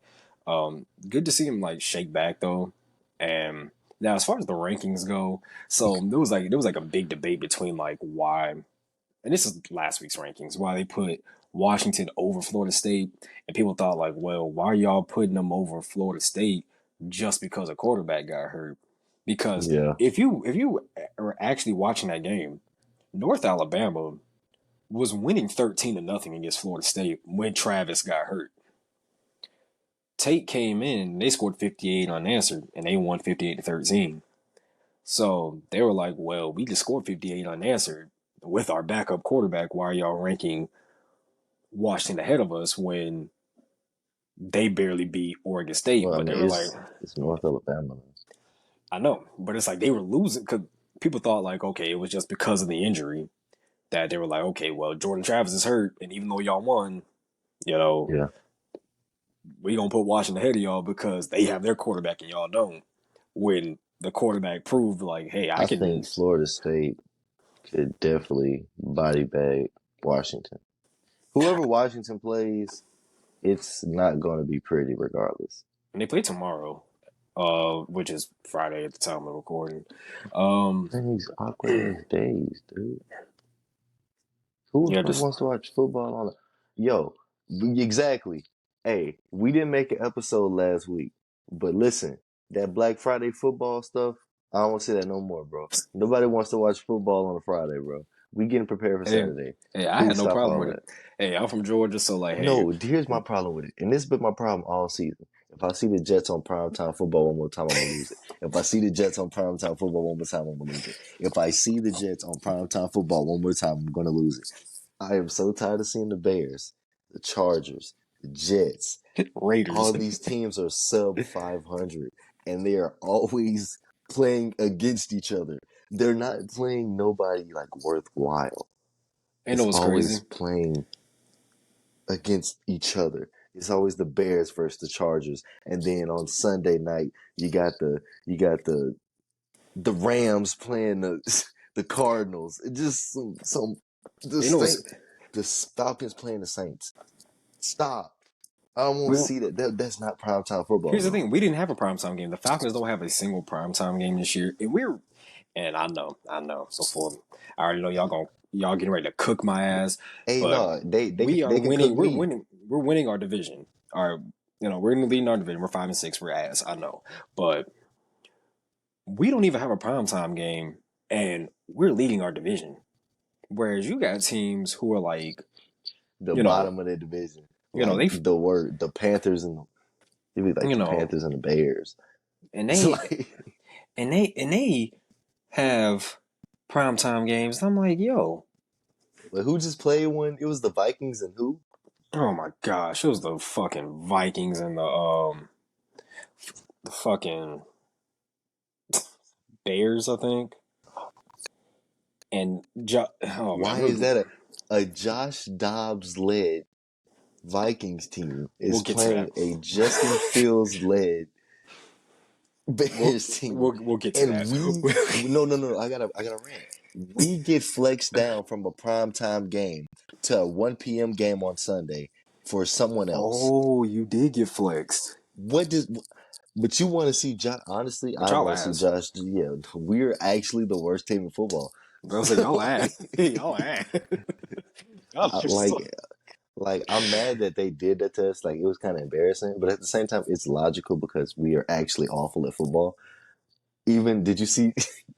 Good to see him like shake back though. And now as far as the rankings go, so there was like a big debate between like why, and this is last week's rankings, why they put Washington over Florida State, and people thought like, well, why are y'all putting them over Florida State just because a quarterback got hurt? Because yeah, if you are actually watching that game, North Alabama was winning 13-0 against Florida State when Travis got hurt. Tate came in, they scored 58 unanswered, and they won 58-13. So they were like, well, we just scored 58 unanswered with our backup quarterback. Why are y'all ranking Washington ahead of us when they barely beat Oregon State. Well, I But they mean, were like, it's North Alabama. I know, but it's like they were losing because people thought like, okay, it was just because of the injury that they were like, okay, well, Jordan Travis is hurt, and even though y'all won, you know, Yeah, we gonna put Washington ahead of y'all because they have their quarterback and y'all don't. When the quarterback proved like, hey, I I can. think Florida State could definitely body bag Washington. Whoever Washington plays, it's not going to be pretty regardless. And they play tomorrow, which is Friday at the time of recording. These awkward ass days, dude. Who the Yeah, fuck just wants to watch football on? Yo, exactly. Hey, we didn't make an episode last week, but listen, that Black Friday football stuff, I don't want to see that no more, bro. Nobody wants to watch football on a Friday, bro. We getting prepared for hey, Saturday. hey, I had Please no stop problem all with it. that. Hey, I'm from Georgia, so like, hey, No, here's my problem with it, and this has been my problem all season. If I see the Jets on primetime football one more time, I'm gonna lose it. If I see the Jets on primetime football one more time, I'm gonna lose it. If I see the Jets on primetime football one more time, I'm gonna lose it. I am so tired of seeing the Bears, the Chargers, the Jets. Raiders. All these teams are sub 500, and they are always playing against each other. They're not playing nobody like worthwhile. You know It's what's always crazy? playing against each other. It's always the Bears versus the Chargers, and then on Sunday night you got the Rams playing the the Cardinals. It just some the You know what's Saint the Falcons playing the Saints. Stop. I don't want to well, see that's not primetime football, here's the bro. thing: we didn't have a primetime game. The Falcons don't have a single primetime game this year, and I know. Before I already know y'all getting ready to cook my ass, Hey, but no, they we are they can cook winning. We're me. winning. We're winning our division. Our we're leading our division. We're 5-6. We're ass. I know, but we don't even have a primetime game, and we're leading our division. Whereas you got teams who are like, The you know, bottom of the division, you know like they, the Panthers and it'd be like you the know, Panthers and the Bears. and It's they like, and they have primetime games. And I'm like, yo, but who just played one? It was the Vikings and who? oh my gosh, it was the fucking Vikings and the fucking Bears, I think. And oh man, Why is that a Josh Dobbs led Vikings team we'll is get to playing that. a Justin Fields led we'll, Bears team, we'll get to and that. we no, I gotta rant. We get flexed down from a primetime game to a 1 p.m. game on Sunday for someone else. Oh, you did get flexed, What does? But you want to see Josh? Honestly, but I y'all want to see ass. Josh. Yeah, we're actually the worst team in football. They'll say y'all ass. Y'all ass. Y'all just Like, I'm mad that they did that to us. Like, it was kind of embarrassing, but at the same time, it's logical because we are actually awful at football. Even did you see?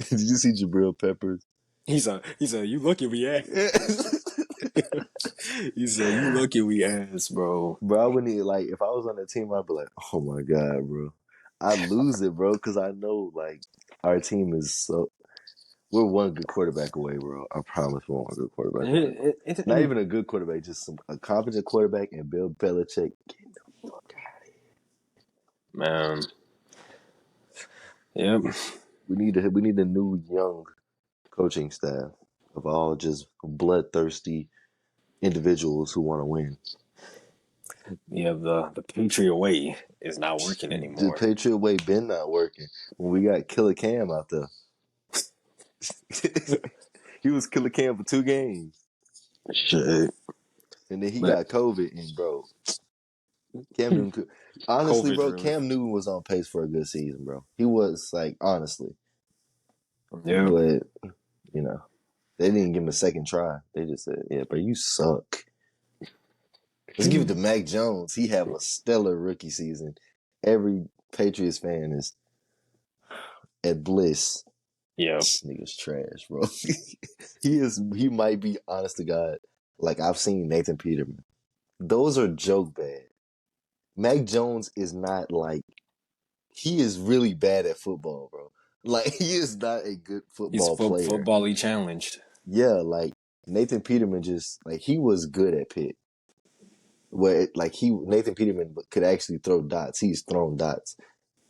Did you see Jabril Peppers? he said you lucky we ass. He said you lucky we ass, bro. Bro, I wouldn't even, like, if I was on that team, I'd be like, oh my god, bro, I'd lose it, bro, because I know like our team is so. We're one good quarterback away, bro. I promise we're one good quarterback away, bro. Not And even a good quarterback, just a competent quarterback and Bill Belichick. Get the fuck out. man, yep, We need a new young coaching staff of all just bloodthirsty individuals who want to win. yeah. The Patriot way is not working The anymore. Patriot way been not working. When we got Killer Cam out there, he was Killer Cam for 2 games, Shit, and then he but got COVID. And bro, Cam Newton could, honestly, COVID bro, really. Cam Newton was on pace for a good season, bro. He was like honestly, Yep. but you know they didn't give him a second try. They just said, "Yeah, bro, you suck." Let's give it to Mac Jones. He have a stellar rookie season. Every Patriots fan is at bliss. Yeah. This nigga's trash, bro. He might be, honest to God, like I've seen Nathan Peterman. Those are joke bad. Mac Jones is not like, he is really bad at football, bro. Like, he is not a good He's football player. football-y challenged. Yeah, like Nathan Peterman just like he was good at Pitt. where Nathan Peterman could actually throw dots. He's thrown dots.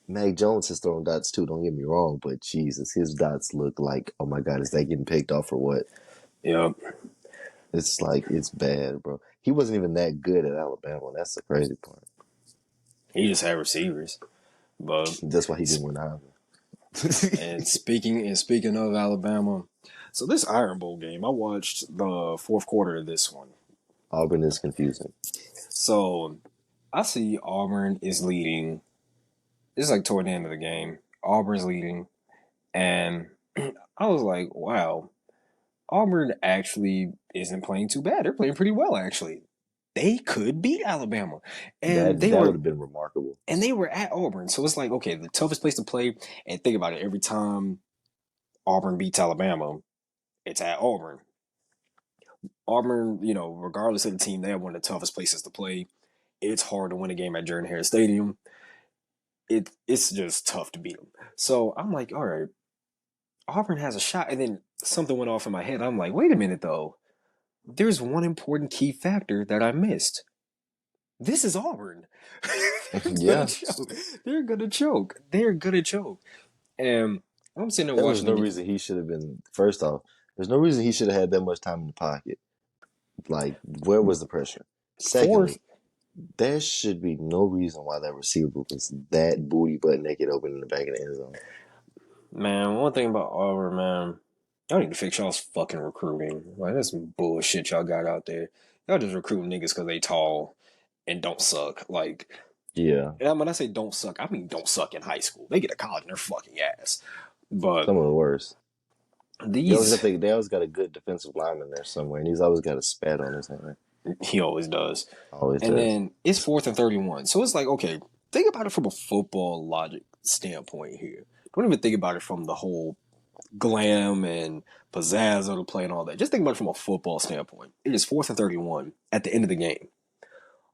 Mac Jones has thrown dots too. Don't get me wrong, but Jesus, his dots look like, oh my God, is that getting picked off or what? Yep. It's like it's bad, bro. He wasn't even that good at Alabama. That's the crazy part. He just had receivers. But That's why he didn't win Heisman. and speaking of Alabama, so this Iron Bowl game, I watched the fourth quarter of this one. Auburn is confusing. So I see Auburn is leading. This is like toward the end of the game. Auburn's leading, and I was like, wow, Auburn actually isn't playing too bad. They're playing pretty well, actually. They could beat Alabama, and That would have been remarkable. they were at Auburn. So it's like, okay, the toughest place to play. And think about it, every time Auburn beats Alabama, it's at Auburn. Auburn, regardless of the team, they have one of the toughest places to play. It's hard to win a game at Jordan Hare Stadium. It's just tough to beat them. So I'm like, all right, Auburn has a shot. And then something went off in my head. I'm like, wait a minute, though. There's one important key factor that I missed. This is Auburn. Yeah. They're gonna choke. They're gonna choke. And I'm sitting there There watching. was no reason he should have been. First off, there's no reason he should have had that much time in the pocket. Like, where was the pressure? Secondly, there should be no reason why that receiver was that booty butt naked open in the back of the end zone. Man, one thing about Auburn, man, y'all need to fix y'all's fucking recruiting. Like, that's some bullshit y'all got out there. Y'all just recruit niggas because they tall and don't suck. Like, yeah. And when I say don't suck, I mean don't suck in high school. They get to college and they're fucking ass. But some of the worst. These they always got a good defensive lineman there somewhere, and he's always got a spat on his hand. He always does. Always and does. Then it's 4th and 31. So it's like, okay, think about it from a football logic standpoint here. Don't even think about it from the whole glam and pizzazz of the play and all that. Just think about it from a football standpoint. It is 4th and 31 at the end of the game.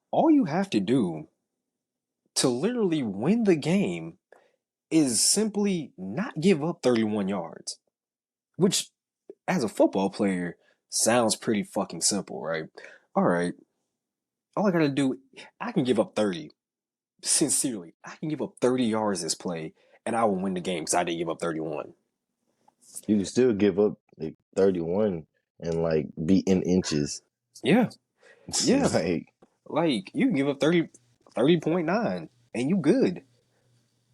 All you have to do to literally win the game is simply not give up 31 yards, which as a football player sounds pretty fucking simple, right? All right, all I gotta do, I can give up 30. Sincerely, I can give up 30 yards this play and I will win the game because I didn't give up 31. You can still give up 31 and like be in inches. Yeah. Yeah. like you can give up 30.9 and you good.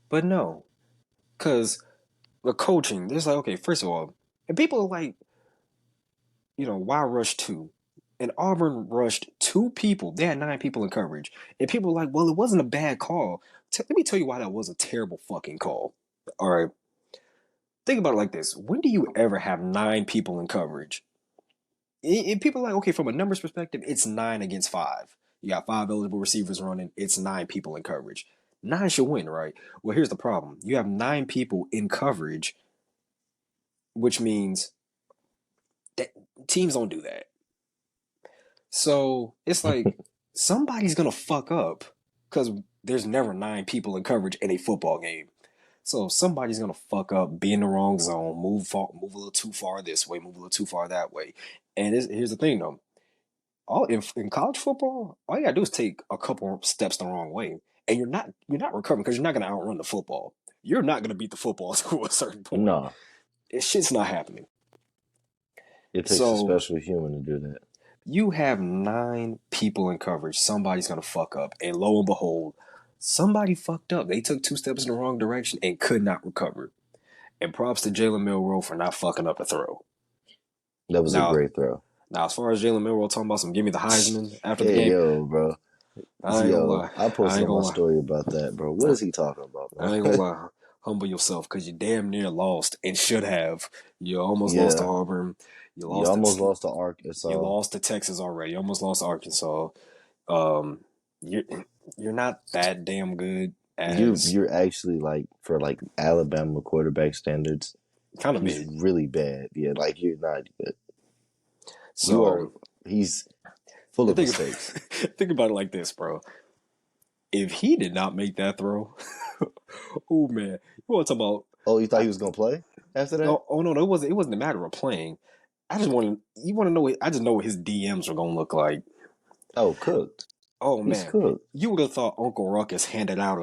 But no. Because the coaching, there's like, okay, first of all, and people are like, why rush 2? And Auburn rushed 2 people. They had 9 people in coverage. And people are like, well, it wasn't a bad call. Let me tell you why that was a terrible fucking call. All right. Think about it like this. When do you ever have 9 people in coverage? And people are like, okay, from a numbers perspective, it's 9 against 5. You got 5 eligible receivers running. It's 9 people in coverage. 9 should win, right? Well, here's the problem. You have 9 people in coverage, which means that teams don't do that. So it's like somebody's going to fuck up because there's never 9 people in coverage in a football game. So somebody's going to fuck up, be in the wrong zone, move a little too far this way, move a little too far that way. And here's the thing, though. In college football, all you got to do is take a couple steps the wrong way. And you're not recovering because you're not going to outrun the football. You're not going to beat the football to a certain point. No. Shit's not happening. It takes a special human to do that. You have 9 people in coverage. Somebody's going to fuck up. And lo and behold, somebody fucked up. They took 2 steps in the wrong direction and could not recover. And props to Jalen Milroe for not fucking up the throw. That was a great throw. Now, as far as Jalen Milroe talking about some give me the Heisman after the game. Yo, bro. I posted my story about that, bro. What is he talking about, man? I ain't gonna lie. Humble yourself because you damn near lost and should have. You almost lost to Auburn. You almost lost to Arkansas. You lost to Texas already. You almost lost to Arkansas. You're not that damn good. You're actually for Alabama quarterback standards. Kind of he's really bad. Yeah, you're not good. So he's full of mistakes. Think about it like this, bro. If he did not make that throw, oh man, you want to talk about? Oh, you thought he was gonna play after that? No, it wasn't. It wasn't a matter of playing. I just want to know. I just know what his DMs are gonna look like. Oh, cooked. Oh He's man, cooked. you would have thought Uncle Ruckus handed out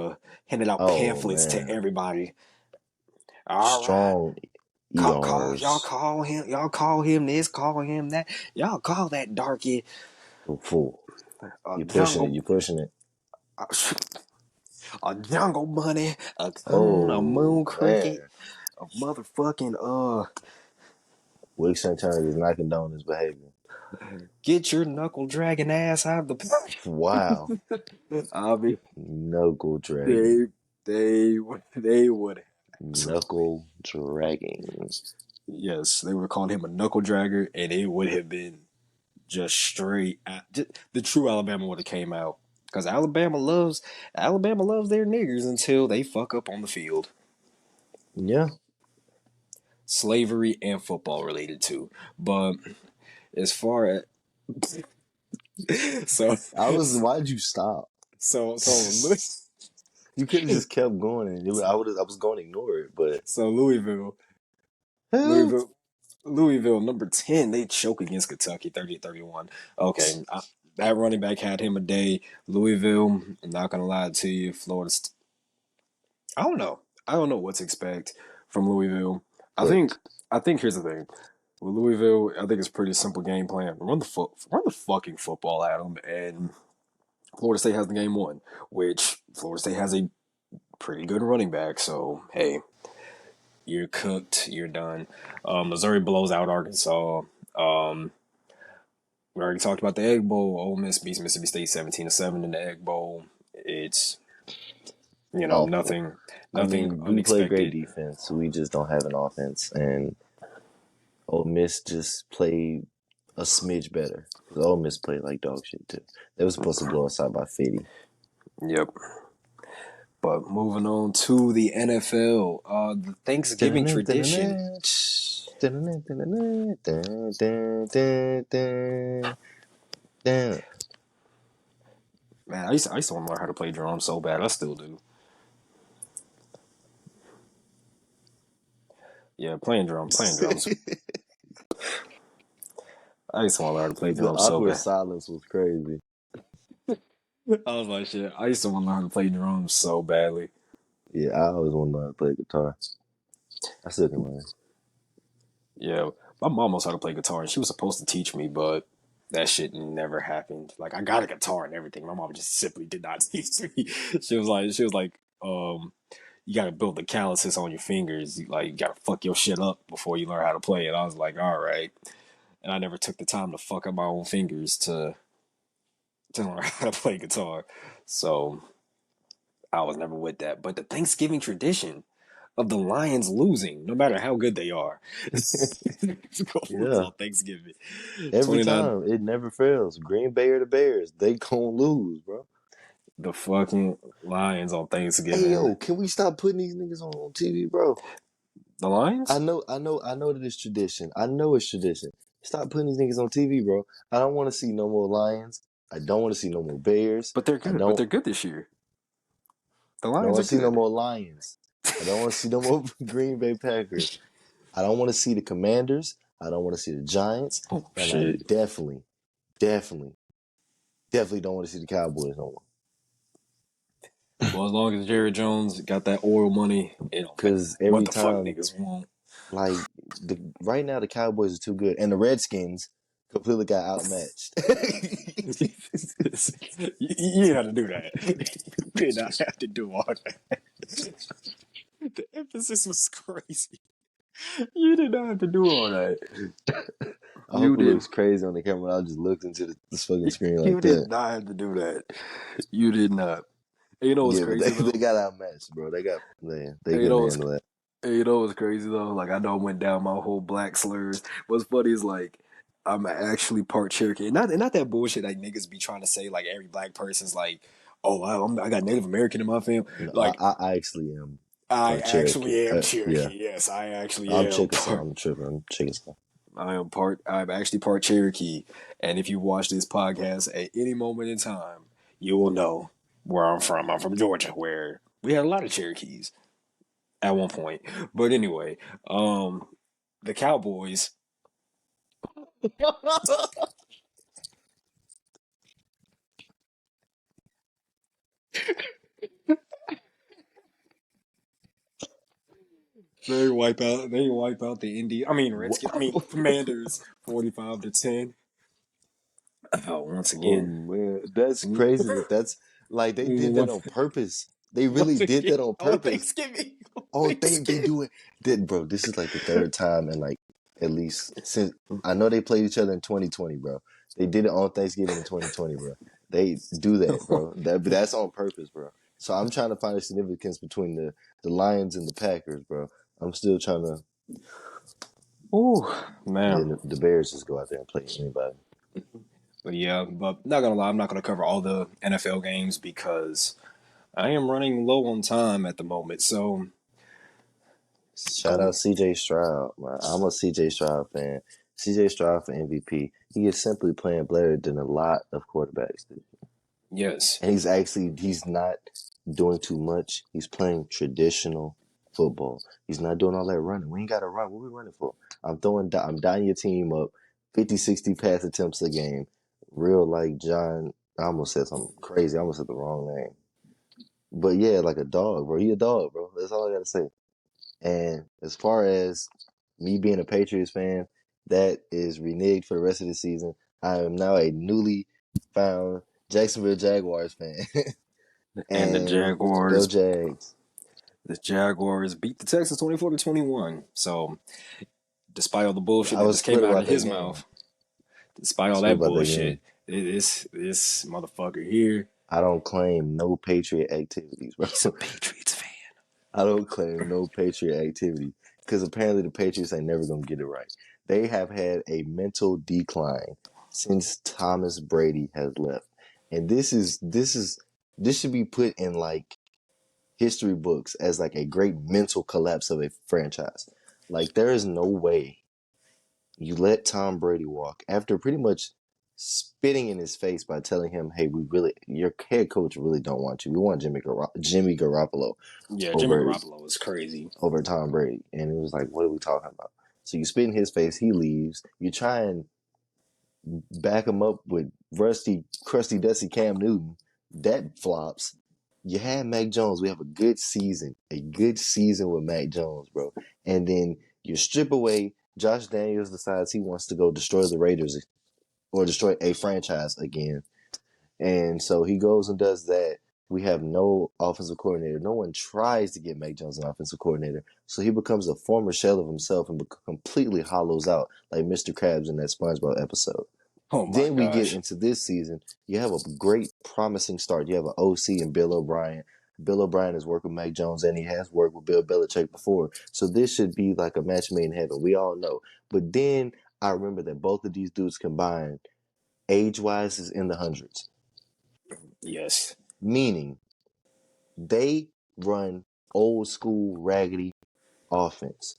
Oh pamphlets to man, everybody. All right, strong y'all ERs. y'all call him this, call him that, y'all call that darky Full. a You pushing it. jungle, You pushing it. a, a jungle bunny, a coon, a Oh moon cricket, man, a motherfucking Wick Santana does not condone this behavior. get your knuckle dragging ass out of the. Wow, I mean, knuckle dragging, they they would. knuckle dragging. Yes, they would have called him a knuckle dragger, and it would have been just straight. Just, the true Alabama would have came out because Alabama loves their niggers until they fuck up on the field. Yeah, Slavery and football related too, but as far as so I was. Why'd you stop? so You could have just kept going, and I would. I was going to ignore it, but so hell, Louisville, Louisville, number 10, they choke against Kentucky 30-31. Okay, that running back had him a day. Louisville, I'm not going to lie to you, I don't know. I don't know what to expect from Louisville. I think cooked. I think here's the thing. With Louisville, I think it's a pretty simple game plan. Run the fucking football at them, and Florida State has the game won, which Florida State has a pretty good running back. So hey, you're cooked. You're done. Missouri blows out Arkansas. Um, we already talked about the Egg Bowl. Ole Miss beats Mississippi State 17-7 in the Egg Bowl. It's Awful. I nothing mean, we play great unexpected. defense. We just don't have an offense, and Ole Miss just played a smidge better. Because Ole Miss played like dog shit too. They were supposed to blow us out by 50. Yep. But moving on to the NFL, the Thanksgiving tradition. Man, I used to want to learn how to play drums so bad. I still do. Yeah, playing drums. I used to want to learn how to play The drums so awkward bad. silence was crazy. I was like, shit. I used to want to learn how to play drums so badly. Yeah, I always wanted to learn to play guitar. I still can learn. Yeah, my mom knows how to play guitar, and she was supposed to teach me, but that shit never happened. Like, I got a guitar and everything. My mom just simply did not teach me. She was like, you got to build the calluses on your fingers. You got to fuck your shit up before you learn how to play it. I was like, all right. And I never took the time to fuck up my own fingers to learn how to play guitar. So I was never with that. But the Thanksgiving tradition of the Lions losing, no matter how good they are, go lose Yeah, on Thanksgiving. every 29, time it never fails. Green Bay or the Bears, they gonna lose, bro. the fucking Lions on Hey Thanksgiving. yo, can we stop putting these niggas on TV, bro? The Lions? I know that it's tradition. I know it's tradition. Stop putting these niggas on TV, bro. I don't want to see no more Lions. I don't want to see no more Bears. But they're I good. But don't they're good this year. The I don't Lions want are to see no good. more Lions. I don't want to see no more Green Bay Packers. I don't want to see the Commanders. I don't want to see the Giants. Oh, And I shit. definitely, definitely don't want to see the Cowboys no more. Well, as long as Jerry Jones got that oil money, it don't matter Because what every the fuck time, niggas want. like, right now, the Cowboys are too good. And the Redskins completely got outmatched. You didn't have to do that. You did not have to do all that. The emphasis was crazy. You did not have to do all that. I You hope it did. looks crazy on the camera. I just looked into this fucking screen like You did that. not have to do that. You did not. And you know what's Yeah, but crazy they though? got outmatched, bro. They And you couldn't know what's handle that. and you know what's crazy though? Like I know I went down my whole black slurs. What's funny is like I'm actually part Cherokee. And not that bullshit like niggas be trying to say like every black person's like, oh, I got Native American in my family. No, Like I actually am I part Cherokee. actually am Yeah, Cherokee. Yes, I actually I'm am Chickasaw. part. I'm tripping. I'm Chickasaw. I'm actually part Cherokee. And if you watch this podcast at any moment in time, you will know where I'm from. I'm from Georgia, where we had a lot of Cherokees at one point. But anyway, the Cowboys. wipe out. They wipe out the Redskins. Commanders, 45-10. Once Oh again, man, that's crazy. That that's like they did that once, on purpose. They really once did again that on on purpose. Thanksgiving. On Oh, they Thanksgiving. do it. Did bro? This is like the third time in like at least since I know they played each other in 2020, bro. They did it on Thanksgiving in 2020, bro. They do that, bro. That's on purpose, bro. So I'm trying to find a significance between the Lions and the Packers, bro. I'm still trying to. Oh And man. then the Bears just go out there and play anybody. But yeah, but not gonna lie, I'm not gonna cover all the NFL games because I am running low on time at the moment. So Shout go. out CJ Stroud. Man. I'm a CJ Stroud fan. CJ Stroud for MVP. He is simply playing better than a lot of quarterbacks. Yes. And he's not doing too much. He's playing traditional football. He's not doing all that running. We ain't got to run. What we running for? I'm dying your team up 50, 60 pass attempts a game. Real like John. I almost said something crazy. I almost said the wrong name. But yeah, like a dog, bro. He a dog, bro. That's all I got to say. And as far as me being a Patriots fan, that is reneged for the rest of the season. I am now a newly found Jacksonville Jaguars fan. And And go Jags. The Jaguars beat the Texans 24-21. So despite all the bullshit I that was just came split out about of that his game. mouth, despite I was all split that about that bullshit, game. this motherfucker here, I don't claim no Patriot activities, bro. he's a Patriots fan. I don't claim no Patriot activity because apparently the Patriots ain't never gonna get it right. They have had a mental decline since Thomas Brady has left, and this should be put in like history books as like a great mental collapse of a franchise. Like there is no way you let Tom Brady walk after pretty much spitting in his face by telling him, "Hey, your head coach really don't want you. We want Jimmy Garoppolo Yeah, Jimmy over Garoppolo is crazy. over Tom Brady." And it was like, "What are we talking about?" So you spit in his face, he leaves. You try and back him up with crusty, dusty Cam Newton. That flops. You had Mac Jones. We have a good season with Mac Jones, bro. And then you strip away. Josh Daniels decides he wants to go destroy the Raiders or destroy a franchise again. And so he goes and does that. We have no offensive coordinator. No one tries to get Mac Jones an offensive coordinator. So he becomes a former shell of himself and completely hollows out like Mr. Krabs in that SpongeBob episode. Oh my Then we get gosh. into this season. You have a great, promising start. You have an OC and Bill O'Brien. Bill O'Brien has worked with Mac Jones and he has worked with Bill Belichick before. So this should be like a match made in heaven. We all know. But then I remember that both of these dudes combined, age wise, is in the hundreds. Yes. Meaning they run old school raggedy offense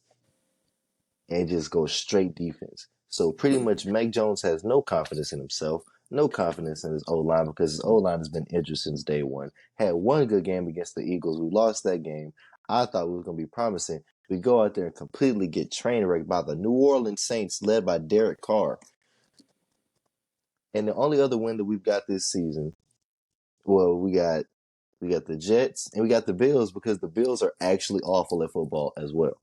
and just go straight defense. So pretty much Mac Jones has no confidence in himself, no confidence in his O-line because his O-line has been injured since day one. Had one good game against the Eagles. We lost that game. I thought we was going to be promising. We go out there and completely get train wrecked by the New Orleans Saints led by Derek Carr. And the only other win that we've got this season, well, we got the Jets and we got the Bills because the Bills are actually awful at football as well.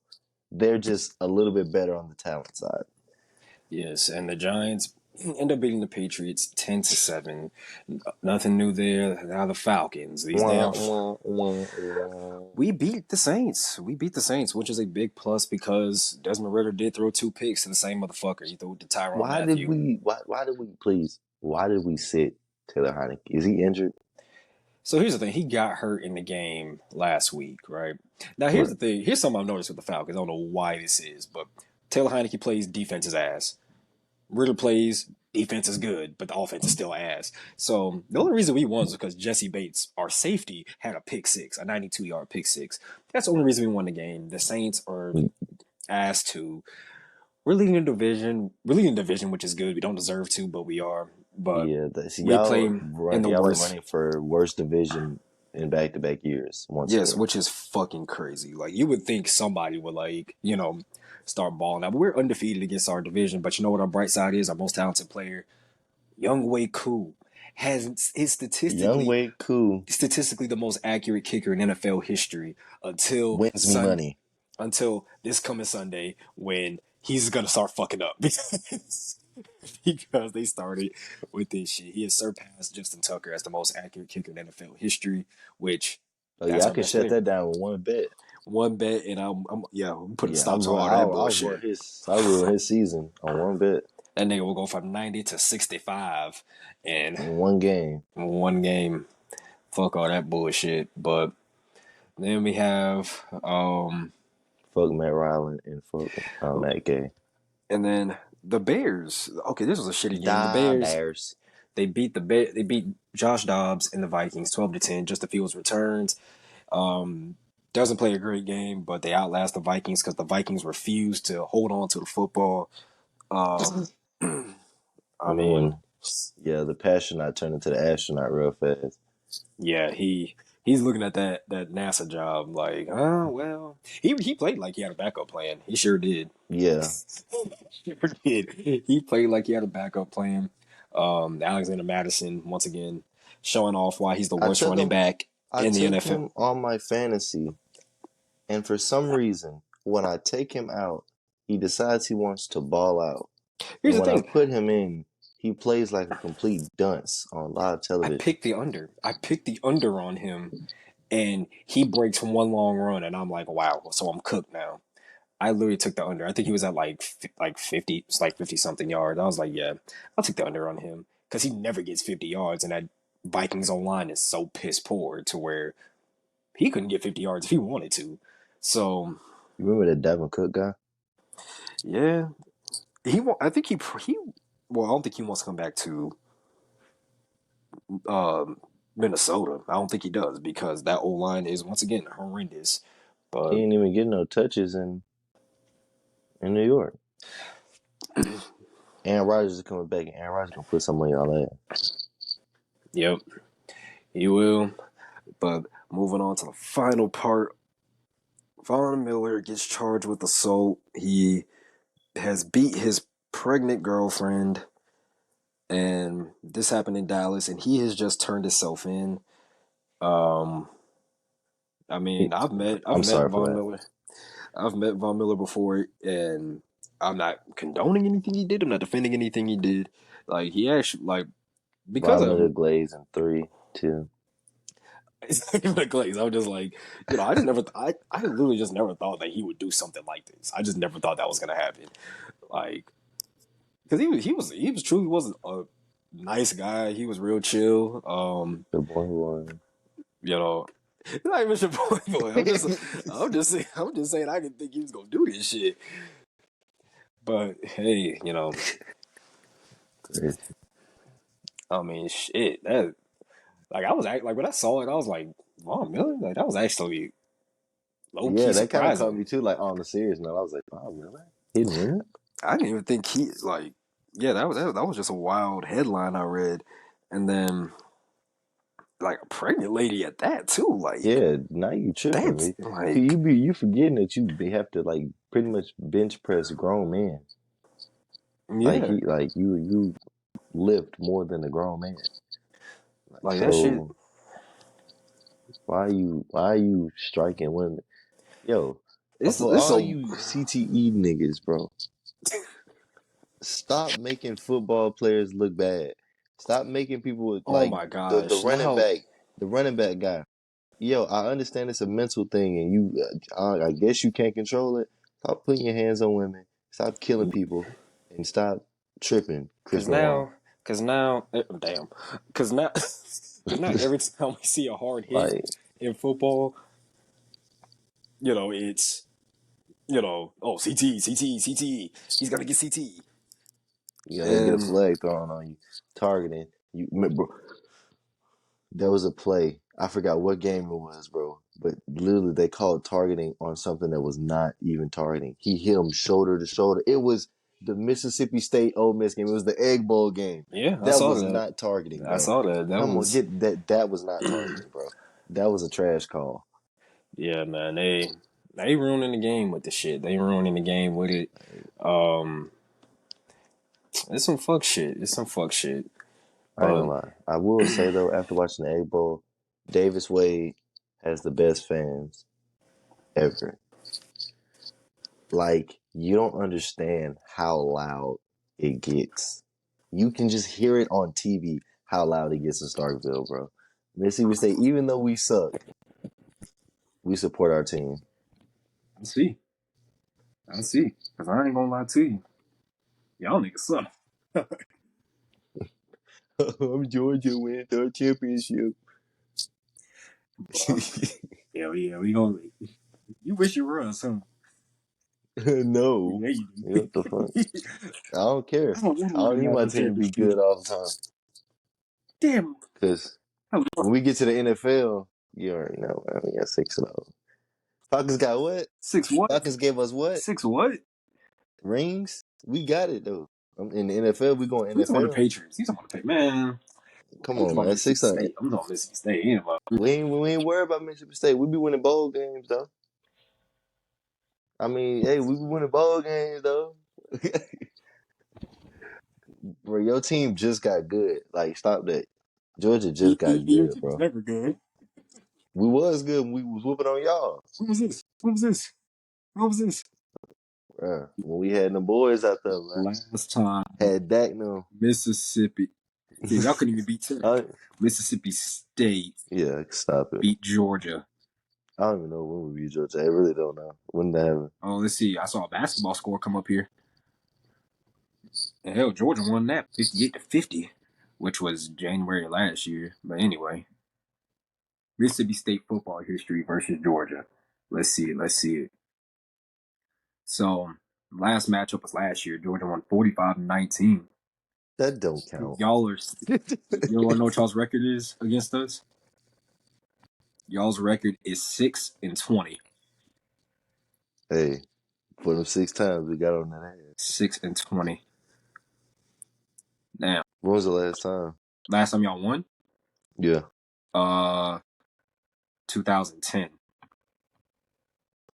They're just a little bit better on the talent side. Yes, and the Giants end up beating the Patriots 10-7. Nothing new there. Now the Falcons. These Wah, damn. wah, wah, wah. We beat the Saints. We beat the Saints, which is a big plus because Desmond Ritter did throw 2 picks to the same motherfucker. He threw it to Tyrann Mathieu. Why did we sit Taylor Heineke? Is he injured? So here's the thing. He got hurt in the game last week, right? Now here's Right. the thing. Here's something I've noticed with the Falcons. I don't know why this is, but Taylor Heineke plays defense's ass. Ritter plays defense is good, but the offense is still ass. So the only reason we won is because Jesse Bates, our safety, had a pick six, a 92-yard pick six. That's the only reason we won the game. The Saints are ass too. We're leading the division. We're leading the division, which is good. We don't deserve to, but we are. But Yeah, we play in the y'all are worst. running for worst division in back-to-back years once Yes, again. which is fucking crazy. Like you would think somebody would start balling out. But we're undefeated against our division. But you know what our bright side is? Our most talented player, Young Wei Koo, is Young Wade Koo statistically the most accurate kicker in NFL history until wins me money. until this coming Sunday when he's gonna start fucking up because they started with this shit. He has surpassed Justin Tucker as the most accurate kicker in NFL history, which Oh that's yeah, I our can best shut player. that down with one bet. One bet, and I'm yeah, I'm putting a Yeah, stop to all that I'll bullshit. ruin his season on one bet That nigga will go from 90 to 65 in in one game. one game. Fuck all that bullshit. But then we have Fuck Matt Ryland and fuck Matt Gay. and then the Bears. Okay, this was a shitty game. The Da Bears, Bears. they beat Josh Dobbs and the Vikings 12-10. Just a Fields returns. Doesn't play a great game, but they outlast the Vikings because the Vikings refused to hold on to the football. Um, I mean, When the pastronaut turned into the astronaut real fast. yeah, he's looking at that NASA job like, oh well, he played like he had a backup plan. He sure did. Yeah. Sure did. He played like he had a backup plan. Alexander Madison once again showing off why he's the I worst took running him back I in the took NFL. him on my fantasy, and for some reason, when I take him out, he decides he wants to ball out. Here's And the when I thing: put him in, he plays like a complete dunce on live I television. picked the under. I picked the under on him, and he breaks one long run, and I'm like, wow, so I'm cooked now. I literally took the under. I think he was at like 50, it's like 50 something yards. I was like, yeah, I'll take the under on him because he never gets 50 yards, and that Vikings online is so piss poor to where he couldn't get 50 yards if he wanted to. So You remember the Devin Cook guy? yeah, I think he. Well, I don't think he wants to come back to um, Minnesota. I don't think he does because that O line is once again horrendous. He But didn't even get no touches in New York. Aaron Rodgers is coming back, and Aaron Rodgers gonna put some on y'all ass. yep, he will. But moving on to the final part, Von Miller gets charged with assault. He has beat his pregnant girlfriend, and this happened in Dallas, and he has just turned himself in. Um, I He, mean, I've I'm met sorry for Von that. Miller. I've met Von Miller before, and I'm not condoning anything he did. I'm not defending anything he did. Like he actually like because Von of Miller Glaze in 3, 2. it's not even a glaze. I was just like, I just never, I literally just never thought that he would do something like this. I just never thought that was gonna happen. Like, because he was truly wasn't a nice guy. He was real chill. The boy who won. You know, not even your boy. I'm just saying I didn't think he was gonna do this shit. But hey, Crazy. I mean, shit. That like I was like when I saw it, I was like, Von Miller, like that was actually low Yeah, key that kind of caught surprising. me too. Like on the serious note, I was like, "Wow, really? Hidden women?" I didn't even think he like, yeah, that was just a wild headline I read, and then like a pregnant lady at that too. Like Yeah, now you tripping that's me. like, You forgetting that have to like pretty much bench press grown men. yeah, You lift more than a grown man. Like like that shit. so, why are you striking women? Yo, for It's all a you CTE niggas, bro, stop making football players look bad. Stop making people oh like my the gosh now. running back guy. Yo, I understand it's a mental thing, and I guess you can't control it. Stop putting your hands on women. Stop killing people, and stop tripping, Chris Cause Benoit. now, cause now, damn, cause now, cause now every time we see a hard hit Like, in football, it's oh CT, he's gonna get CT, they get a and flag thrown on you, targeting you. Remember, there was a play. I forgot what game it was, bro. But literally, they called targeting on something that was not even targeting. He hit him shoulder to shoulder. It was the Mississippi State Ole Miss game. It was the Egg Bowl game. yeah, I That saw was that. not targeting, I bro. saw that. That Come on, was get that. That was not targeting, bro. That was a trash call. yeah, man. They ruining the game with the shit. They ruining the game with it. Um, it's some fuck shit. It's some fuck shit. I ain't But gonna lie. I will say though, after watching the Egg Bowl, Davis Wade has the best fans ever. Like, you don't understand how loud it gets. You can just hear it on TV how loud it gets in Starkville, bro. Mississippi State, even though we suck, we support our team. I see. Because I ain't gonna lie to you. Y'all niggas suck. I'm Georgia winning third championship. Yeah, we gonna. You wish you were us, huh? No. Yeah, you You know what the fuck? do. I don't care. I don't I don't need my team to be good all the time. Damn. Because when we get to the NFL, you already know, man. We got 6-0. Falcons got what? 6 what? Falcons gave us what? 6 what? Rings? We got it, though. In the NFL, we going Who's talking about the NFL. Patriots? He's talking about the Patriots. Man. Come I'm talking on, about man. Mississippi 600. State. I'm talking about Mississippi State. Ain't about. We ain't worried about Mississippi State. We be winning bowl games, though. I mean, hey, we be winning bowl games, though. Bro, your team just got good. Like, stop that. Georgia just got Your good, team's bro. never good. We was good when we was whooping on y'all. What was this? What was this? What was this? Bro, when we had them boys out there, man. Last time, Had Dak now. Mississippi. See, y'all couldn't even beat Tech. Mississippi State Yeah, stop it. beat Georgia. I don't even know when we beat Georgia. I really don't know. When that happened? Oh, let's see. I saw a basketball score come up here. And hell, Georgia won that 58-50, which was January last year. But anyway, Mississippi State football history versus Georgia. Let's see it. So, last matchup was last year. Georgia won 45-19. That don't count. Y'all are. You want to know what y'all's record is against us? Y'all's record is 6-20. Hey, for them 6 times we got on that ass. 6-20. Now, When was the last time? last time y'all won? Yeah. 2010.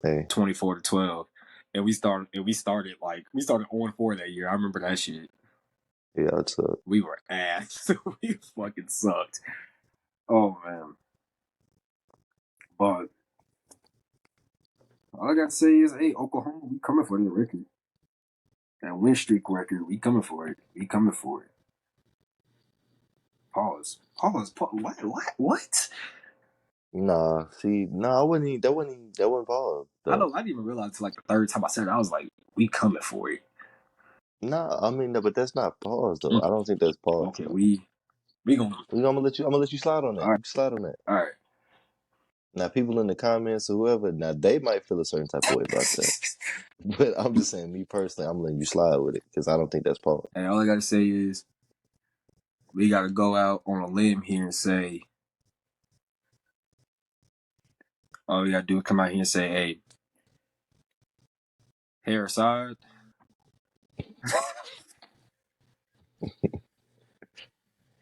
Hey. 24-12. And we started 0-4 that year. I remember that shit. Yeah, it sucked. We were ass. We fucking sucked. Oh man. But all I gotta say is, hey, Oklahoma, we coming for the record. That win streak record, we coming for it. Pause. What? Nah, see, I wouldn't even, that wouldn't pause. I didn't even realize until like the third time I said it. I was like, we coming for it. Nah, I mean, but that's not pause though. I don't think that's pause. Okay, though. we gonna. I'm gonna let you slide on that. All right. You slide on that. All right. Now, people in the comments or whoever, now they might feel a certain type of way about that. But I'm just saying, me personally, I'm letting you slide with it because I don't think that's pause. And all I gotta say is, we gotta go out on a limb here and say, all we gotta do is come out here and say, hey, hair aside.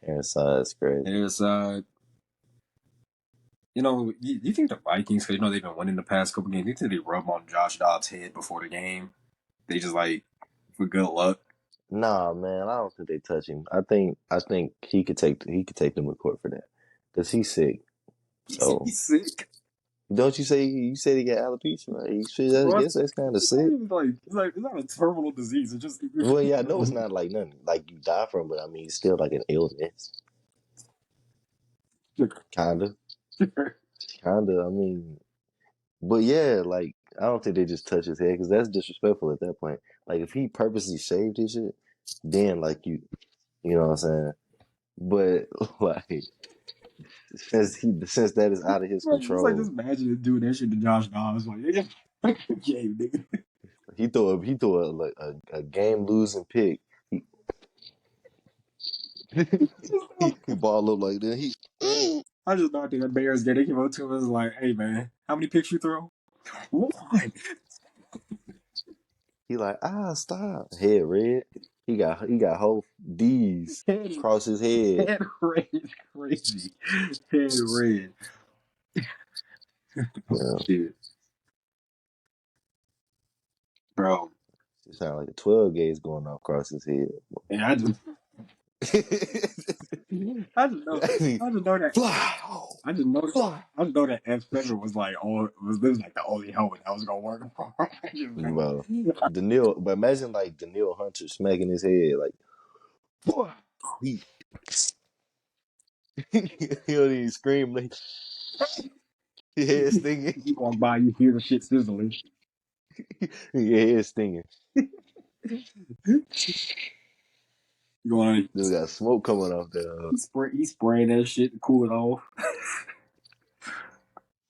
Hair side's great. Hair aside. You know, you think the Vikings, because they've been winning the past couple games, you think they rub on Josh Dobbs' head before the game? They just like, for good luck. Nah, man, I don't think they touch him. I think he could take them to court for that because he's sick. So He's sick. don't you say he got alopecia? Right? I guess that's kind of sick. It's not a terminal disease. It's just. Well, yeah, I know it's not like nothing like you die from, but I mean, it's still like an illness. Kinda. I mean, but yeah, like I don't think they just touch his head because that's disrespectful at that point. Like if he purposely shaved his shit, then like you know what I'm saying. But like since that is out of his control, It's like just imagine it doing that shit to Josh Dobbs. Like, yeah, nigga. He threw a game losing pick. He ball up like that. I just not think that Bears game. They came up to him and was like, "Hey man, how many picks you throw?" One. He like stop head red. He got whole D's across his head. Head red, crazy. Head red. Yeah. Dude. Bro. It sound like a 12 gauge going off across his head. And I just know that. Wow. I just know that F Federer was like this was like the only helmet that was gonna work for him. Bro, Daniil, but imagine like Daniil Hunter smacking his head like, he, he don't even scream like his head stinging. He walk by, you hear the shit sizzling. His head stinging. You going? Dude got smoke coming off there. He spraying that shit to cool it off.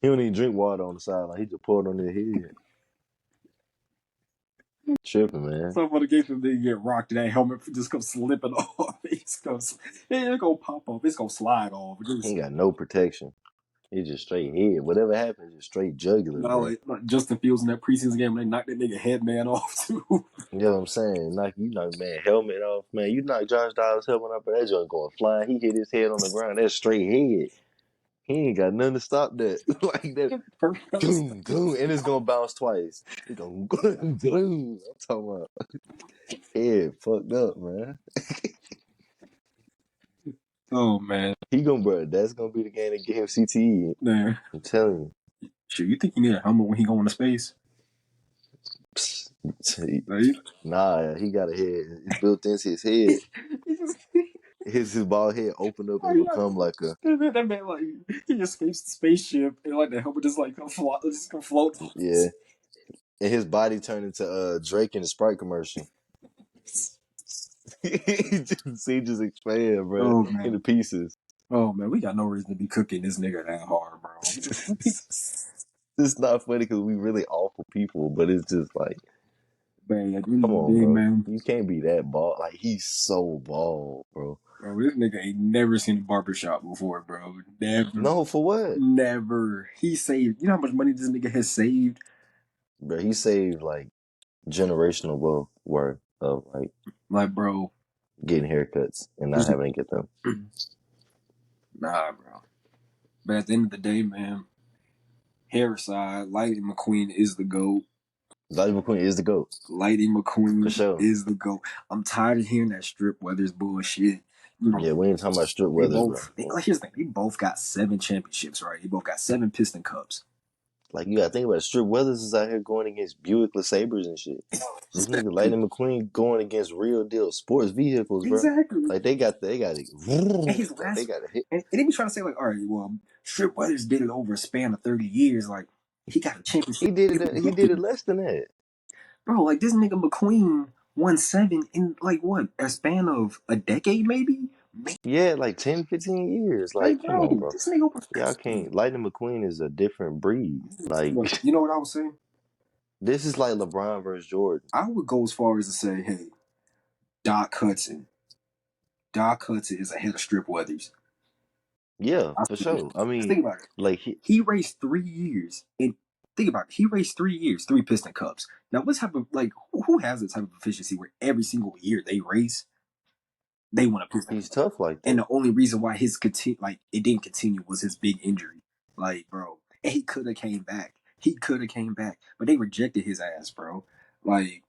He don't even drink water on the sideline. He just pour it on their head. Tripping, man. So for the case if they get rocked, that helmet just comes slipping off. It's gonna pop off. It's gonna slide off. He ain't got no protection. He just straight head. Whatever happens, just straight jugular, bro. Like Justin Fields in that preseason game, they knocked that nigga headman off too. You know what I'm saying? You knock man helmet off, man. You knock Josh Dobbs' helmet off, but that joint going flying. He hit his head on the ground. That's straight head. He ain't got nothing to stop that. Like that, boom, boom, and it's gonna bounce twice. It gonna boom. I'm talking about head fucked up, man. Oh man, He gonna, bro. That's gonna be the game that get him CTE. man. I'm telling you. Shit, you think you need a helmet when he go into space? Nah, he got a head. It's built into his head. His bald head open up and become like a that man like he escapes the spaceship and like the helmet just like just gonna float. yeah. And his body turned into Drake in the Sprite commercial. he just expand, bro, into pieces. Oh man, we got no reason to be cooking this nigga that hard, bro. It's not funny because we really awful people, but it's just like, man, come on, bro. Man. You can't be that bald. Like he's so bald, bro. Bro, this nigga ain't never seen a barbershop before, bro. Never. No, for what? Never. He saved. You know how much money this nigga has saved? Bro, he saved like generational wealth worth of like bro, getting haircuts and not having to get them. Nah, bro. But at the end of the day, man, hair aside, Lightning McQueen is the GOAT. Lightning McQueen is the GOAT. Lightning McQueen for sure. is the GOAT. I'm tired of hearing that Strip Weathers bullshit. You know, yeah, we ain't talking about Strip Weathers, bro. Like, here's the thing. They both got 7 championships, right? They both got 7 Piston Cups. Like, you gotta think about it. Strip Weathers is out here going against Buick LeSabres and shit. This nigga Lightning McQueen going against real deal sports vehicles, bro. Exactly. Like, they got it. They got it. And they be trying to say, like, all right, well, Strip Weathers did it over a span of 30 years. Like, he got a championship. He did it less than that. Bro, like, this nigga McQueen won 7 in, like, what, a span of a decade, maybe? Yeah, like 10, 15 years. Like, come on, bro. This nigga Y'all can't. Lightning McQueen is a different breed. Like, you know what I was saying? This is like LeBron versus Jordan. I would go as far as to say, hey, Doc Hudson is ahead of Strip Weathers. Yeah, for sure. I mean, think about it. Like he raced 3 years, and think about it. He raced 3 years, 3 Piston Cups. Now, what type of who has the type of efficiency where every single year they race, they want a Piston? He's tough like that. And the only reason why it didn't continue was his big injury. Like, bro, and he could have came back. But they rejected his ass, bro. Like.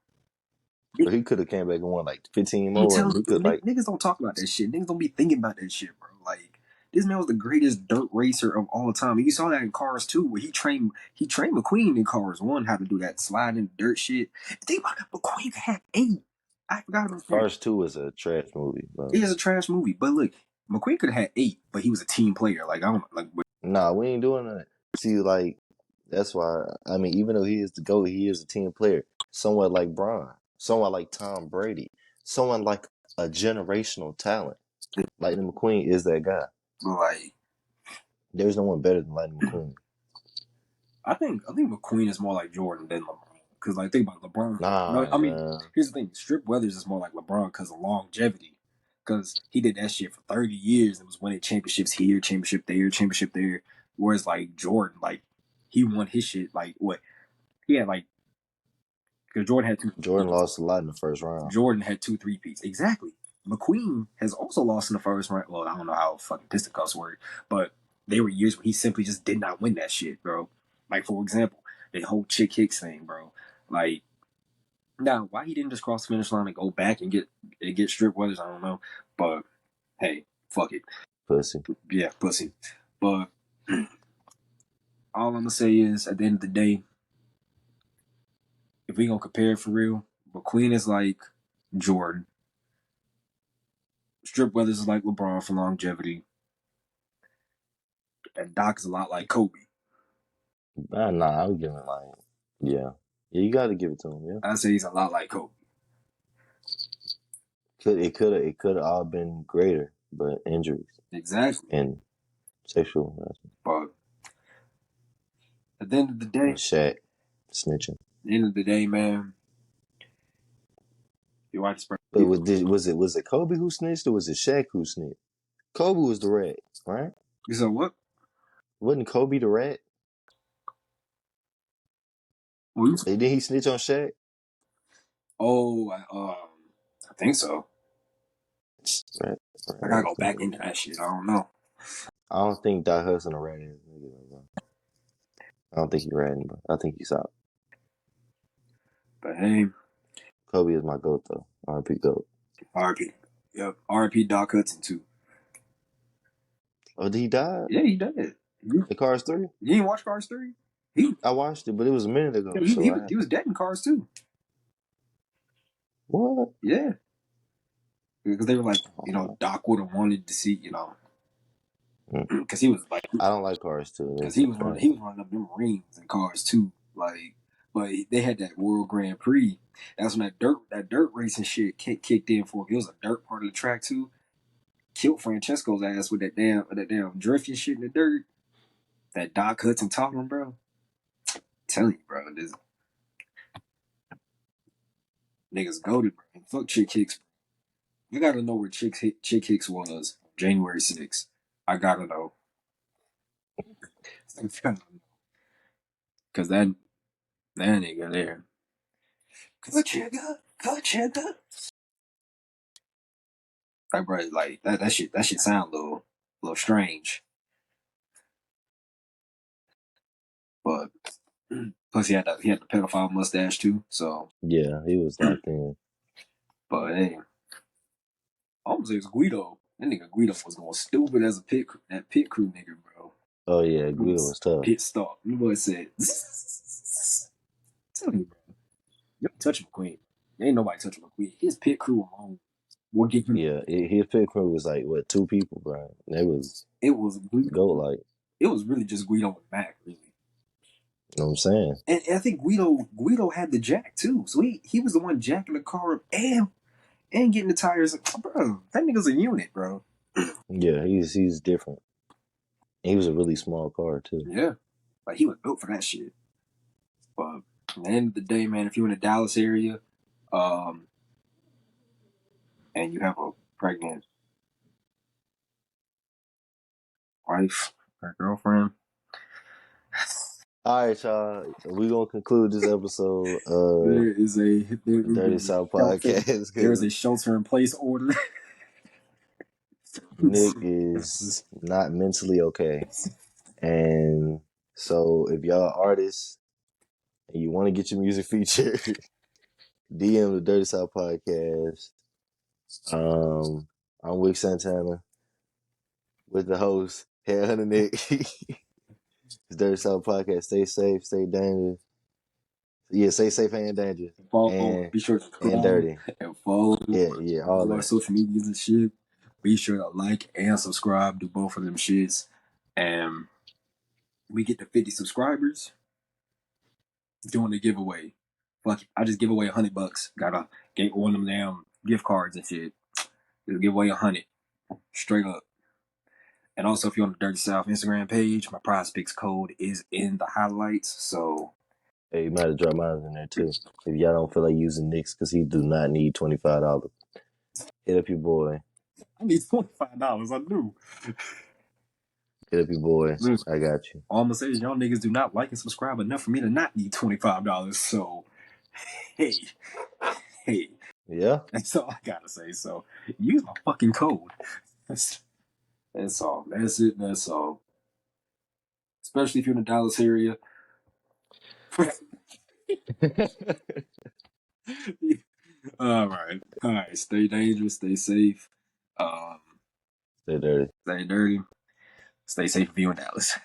But he could have came back and won like 15 more. Niggas don't talk about that shit. Niggas don't be thinking about that shit, bro. Like, this man was the greatest dirt racer of all time. And you saw that in Cars 2, where he trained McQueen in Cars 1 how to do that sliding dirt shit. Think about it, McQueen had 8. I forgot about that. Cars 2 is a trash movie, bro. It is a trash movie, but look, McQueen could have had 8, but he was a team player. Like, I don't like. Nah, we ain't doing that. See, like, that's why. I mean, even though he is the GOAT, he is a team player. Someone like Bron, someone like Tom Brady, someone like a generational talent. Lightning McQueen is that guy. Like, there's no one better than Lightning McQueen. I think McQueen is more like Jordan than LeBron. Because, like, think about LeBron. Nah, I mean, here's the thing. Strip Weathers is more like LeBron because of longevity. Because he did that shit for 30 years and was winning championships here, championship there. Whereas, like, Jordan, like, he won his shit, like, what? He had, like, because Jordan lost a lot in the first round. Jordan had 2 3-peats. Exactly. McQueen has also lost in the first round. Well, I don't know how fucking Piston Cups work, but there were years where he simply just did not win that shit, bro. Like, for example, the whole Chick Hicks thing, bro. Like, now, why he didn't just cross the finish line and go back and get Strip Weathers, I don't know. But, hey, fuck it. Pussy. Yeah, pussy. But All I'm gonna say is, at the end of the day, if we gonna compare it for real, McQueen is like Jordan. Strip Brothers is like LeBron for longevity, and Doc is a lot like Kobe. Nah, I'm giving yeah, you got to give it to him. Yeah, I say he's a lot like Kobe. it could have all been greater, but injuries Exactly. and sexual harassment. But at the end of the day, And Shaq snitching. at the end of the day, man, your wife is But was it Kobe who snitched or was it Shaq who snitched? Kobe was the rat, right? You said what? Wasn't Kobe the rat? Well, Didn't he snitch on Shaq? I think so. Right. I gotta go back into that shit. I don't know. I don't think Doc Hudson a rat. I don't think he ratting, but I think he's out. But hey, Kobe is my GOAT though. R.P. GOAT. R.P. Yep, R.P. Doc Hudson too. Oh, did he die? Yeah, he did. The Cars 3? You didn't watch Cars 3? I watched it, but it was a minute ago. He was dead in Cars 2. What? Yeah. Because they were like, Doc would have wanted to see, because he was like, I don't like Cars 2. because he was running up them rings in Cars 2, like, but they had that World Grand Prix. That's when that dirt racing shit kicked in for him. It was a dirt part of the track too. Killed Francesco's ass with that damn drifting shit in the dirt. That Doc Hudson talking, bro. I'm telling you, bro, this niggas goated, bro. And fuck Chick Hicks. I gotta know where Chick Hicks was January 6th. I gotta know. Cause that nigga there. Kachega. Like, bro, like that shit sound a little strange. But plus he had the pedophile mustache too, so Yeah, he was locked in. but hey. I almost say it's Guido. That nigga Guido was going stupid as that pit crew nigga, bro. Oh yeah, Guido was tough. Pit stop. You boy said, tell me, bro. You don't touch McQueen. Ain't nobody touching McQueen. His pit crew alone will give him. Yeah, his pit crew was like what, 2 people, bro. It was Guido. GOAT like. It was really just Guido and Mac, really. You know what I'm saying? And I think Guido had the jack too, so he was the one jacking the car up and getting the tires. Bro, that nigga's a unit, bro. Yeah, he's different. He was a really small car too. Yeah, like he was built for that shit. But at the end of the day, man, if you're in the Dallas area, and you have a pregnant wife or girlfriend, All right, y'all. We gonna conclude this episode there is a Dirty South Podcast. There is a shelter-in-place order. Nick is not mentally okay, and so if y'all artists and you want to get your music featured, DM the Dirty South Podcast. I'm Wick Santana with the host, Headhunter Nick. It's Dirty South Podcast. Stay safe, stay dangerous. Yeah, stay safe and dangerous. Be sure to and dirty. And follow all our social medias and shit. Be sure to like and subscribe to both of them shits. And we get to 50 subscribers doing the giveaway. Fuck it. I just give away $100. Gotta get one of them damn gift cards and shit. Just give away 100. Straight up. And also, if you're on the Dirty South Instagram page, my Prize Picks code is in the highlights. So, hey, you might have dropped mine in there too. If y'all don't feel like using Nick's, because he do not need $25, hit up your boy. I need $25. I do. Hit up your boy. I got you. All I'm gonna say is y'all niggas do not like and subscribe enough for me to not need $25. So, hey. Yeah. That's all I gotta say. So, use my fucking code. That's all. That's it. That's all. Especially if you're in the Dallas area. All right. Stay dangerous. Stay safe. Stay dirty. Stay dirty. Stay safe if you're in Dallas.